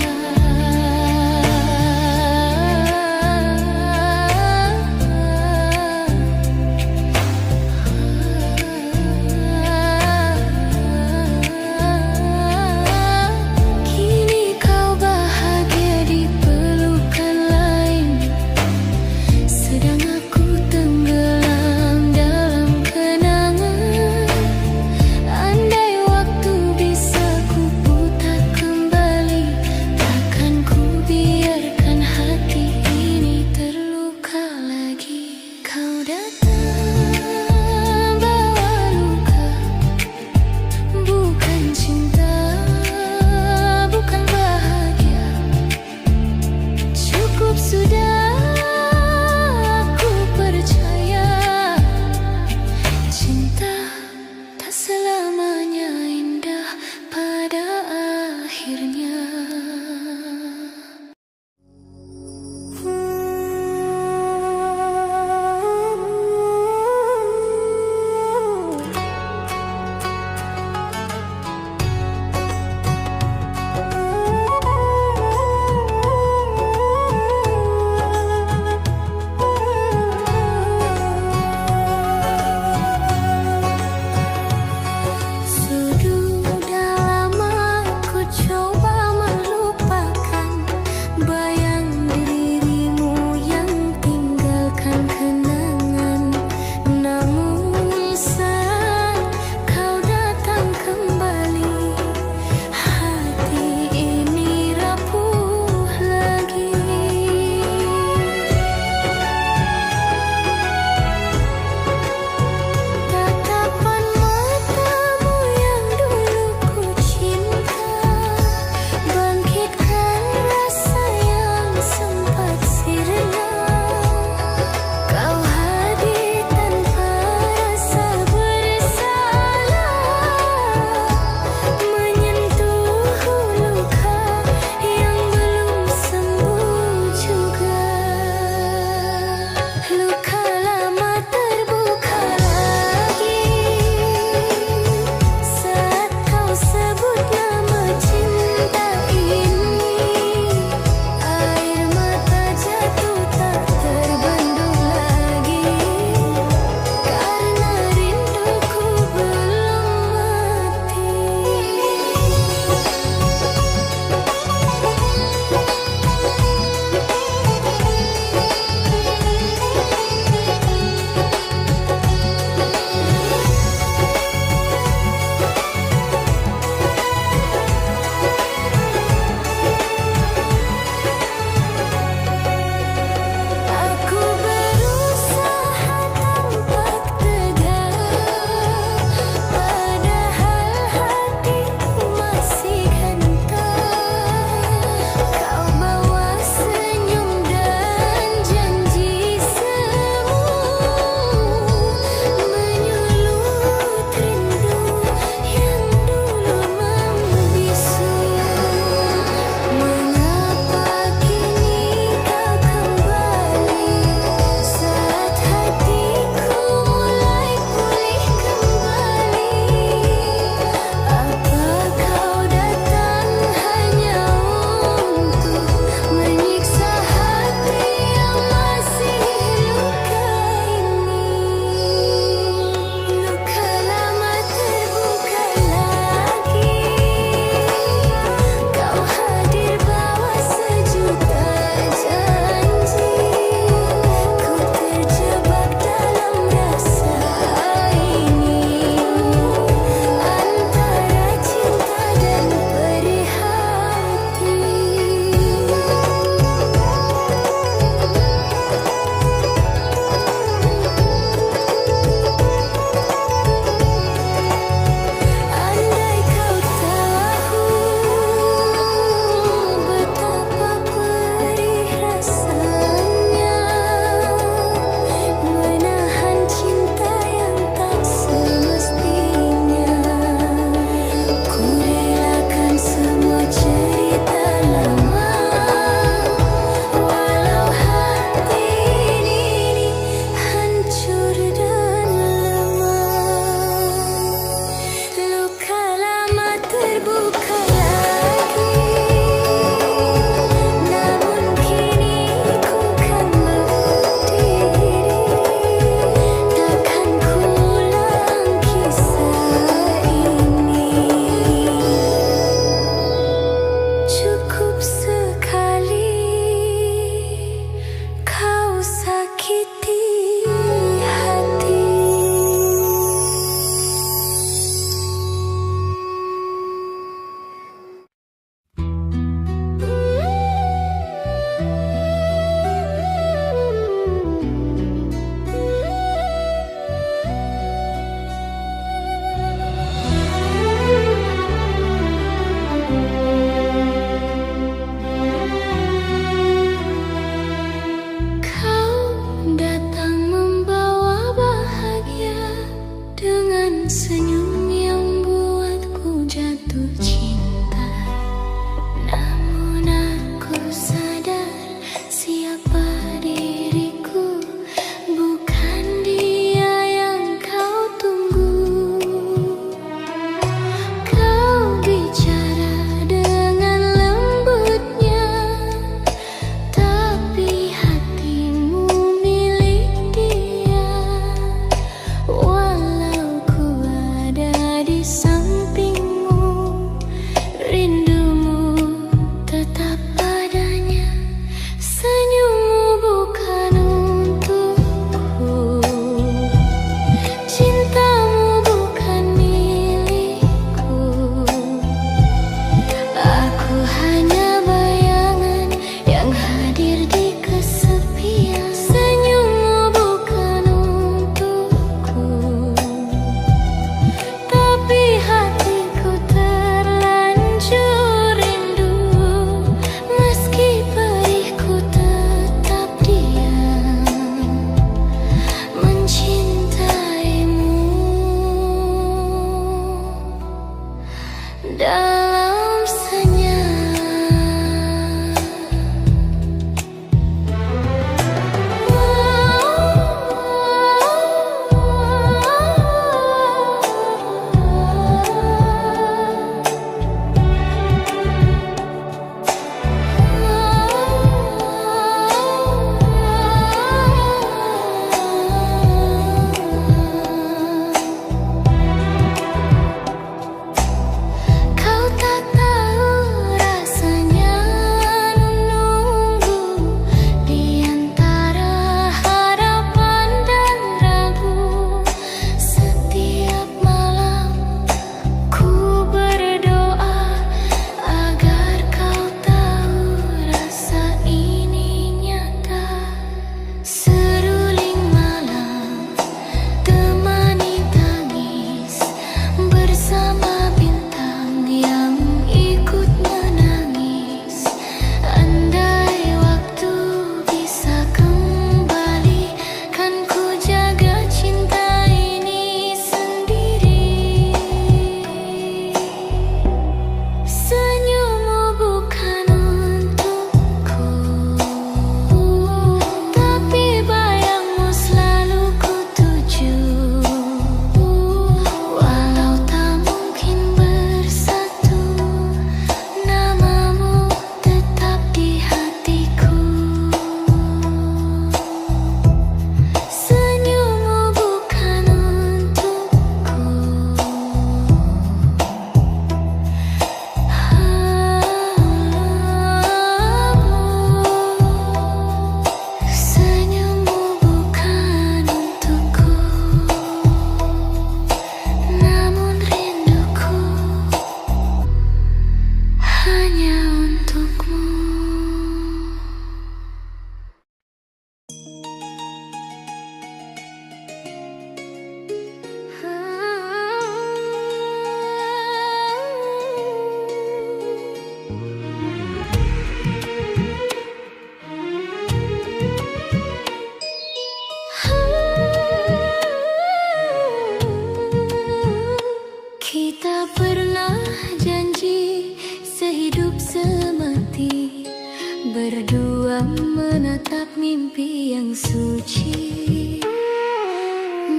berdua menatap mimpi yang suci.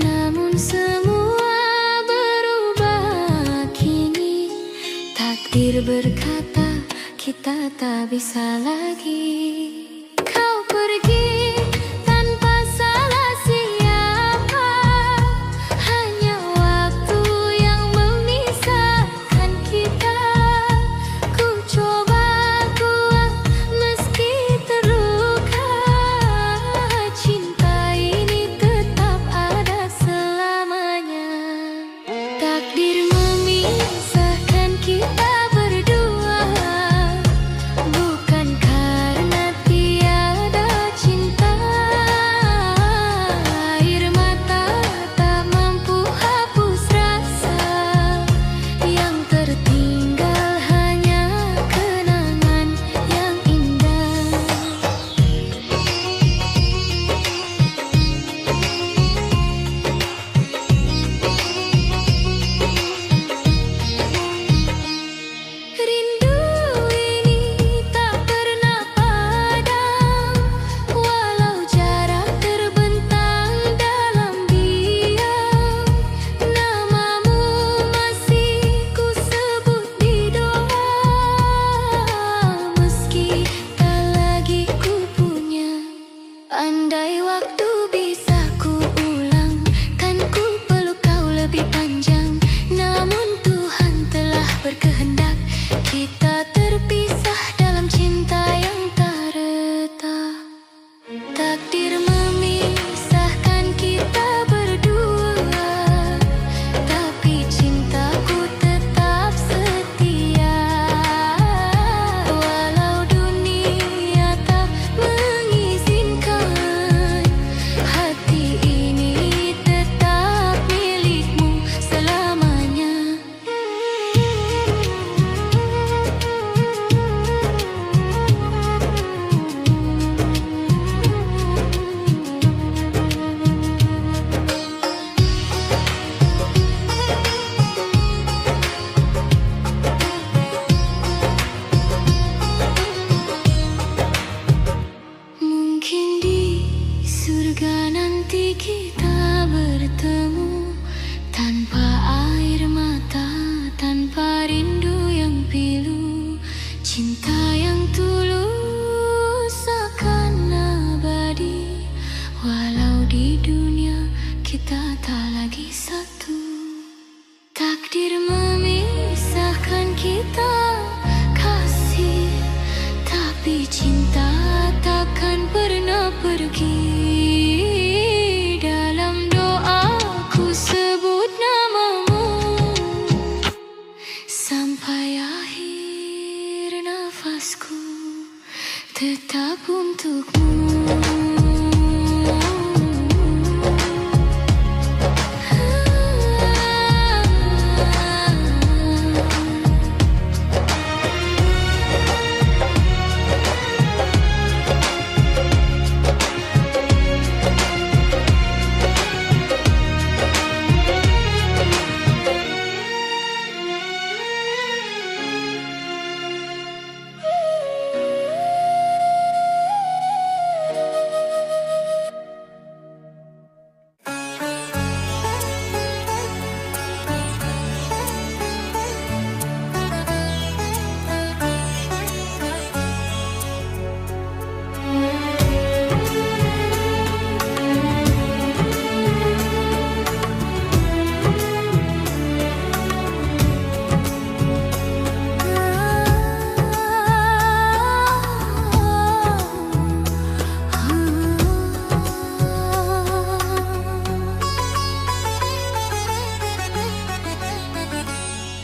Namun semua berubah kini. Takdir berkata kita tak bisa lagi. Kau pergi tanpa salah siapa, hanya waktu yang memisahkan kita. Ku coba kuat meski terluka, cinta ini tetap ada selamanya. Takdir memisahkan kita berdua, bukan karena tiada cinta. Air mata tak mampu hapus rasa, yang tertinggal hanya kenangan yang indah. Rindu ini tak pernah padam, walau jarak terbentang dalam diam. Namamu masih ku sebut di doa, meski tak lagi ku punya. Andai waktu bisa ku ulang, kan ku peluk kau lebih panjang. Namun Tuhan telah berkehendak kita terpisah dalam cinta yang tak retak. Takdir memisahkan kita berdua, tapi cintaku tetap setia. Walau dunia tak mengizinkan, hati ini tetap milikmu selamanya. Mungkin di surga nanti kita bertemu, tanpa air mata, tanpa rindu yang pilu. Cinta yang tulus akan abadi, walau di dunia kita tak lagi satu. Takdir memisahkan kita kasih, tapi cinta takkan pernah pergi. Dalam doaku sebut namamu, sampai akhir nafasku tetap untukmu.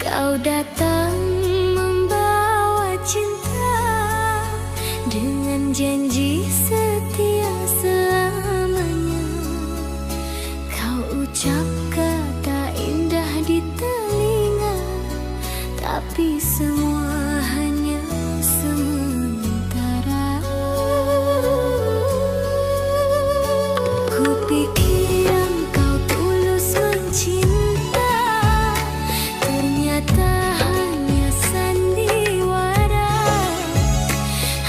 Kau datang membawa cinta dengan janji setia selamanya. Kau ucap kata indah di telinga, tapi semua hanya sementara. Kupikir engkau tulus mencinta, ternyata hanya sandiwara.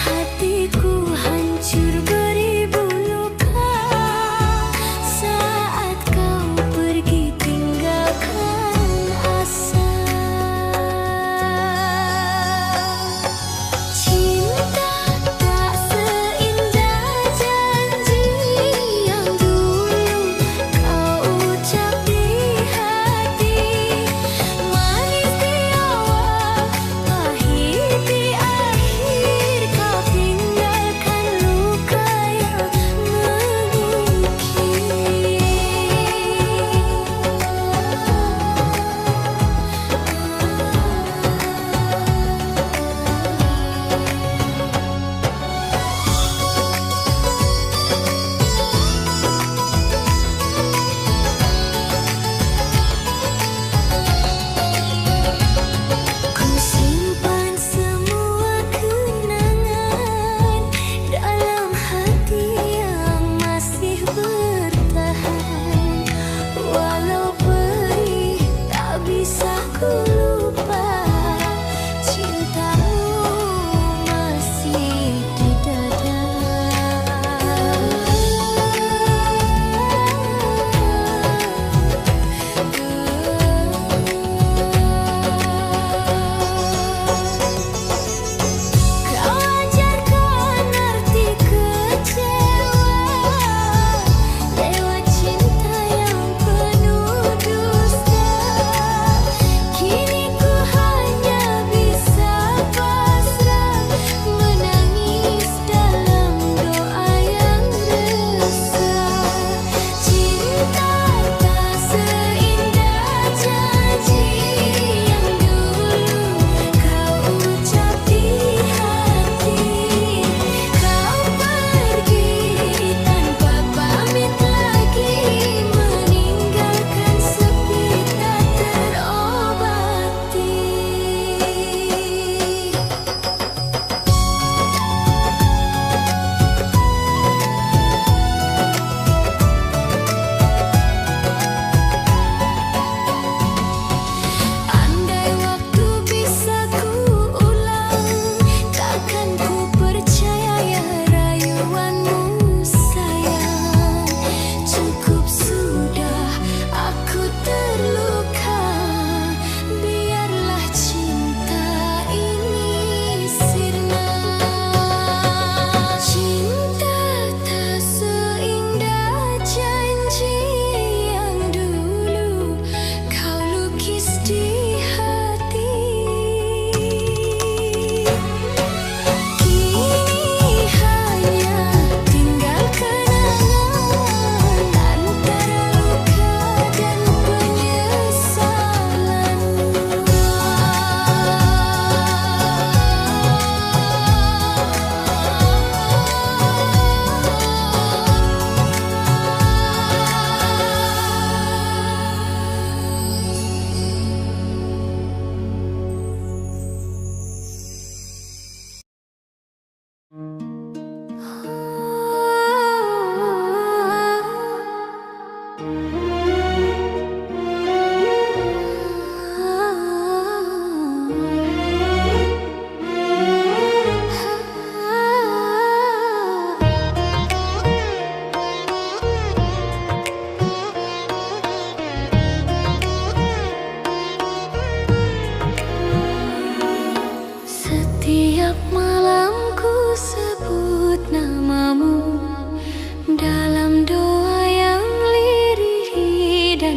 Hatiku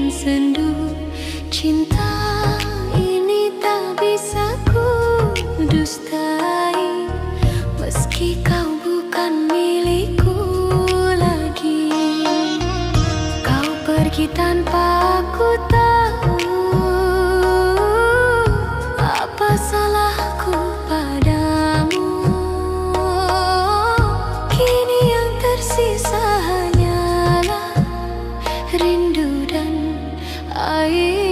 dan sendu. Cinta ini tak bisa ku dustai, meski kau bukan milikku lagi. Kau pergi tanpa aku tahu apa salahku padamu. Kini yang tersisa hanyalah rindu dan air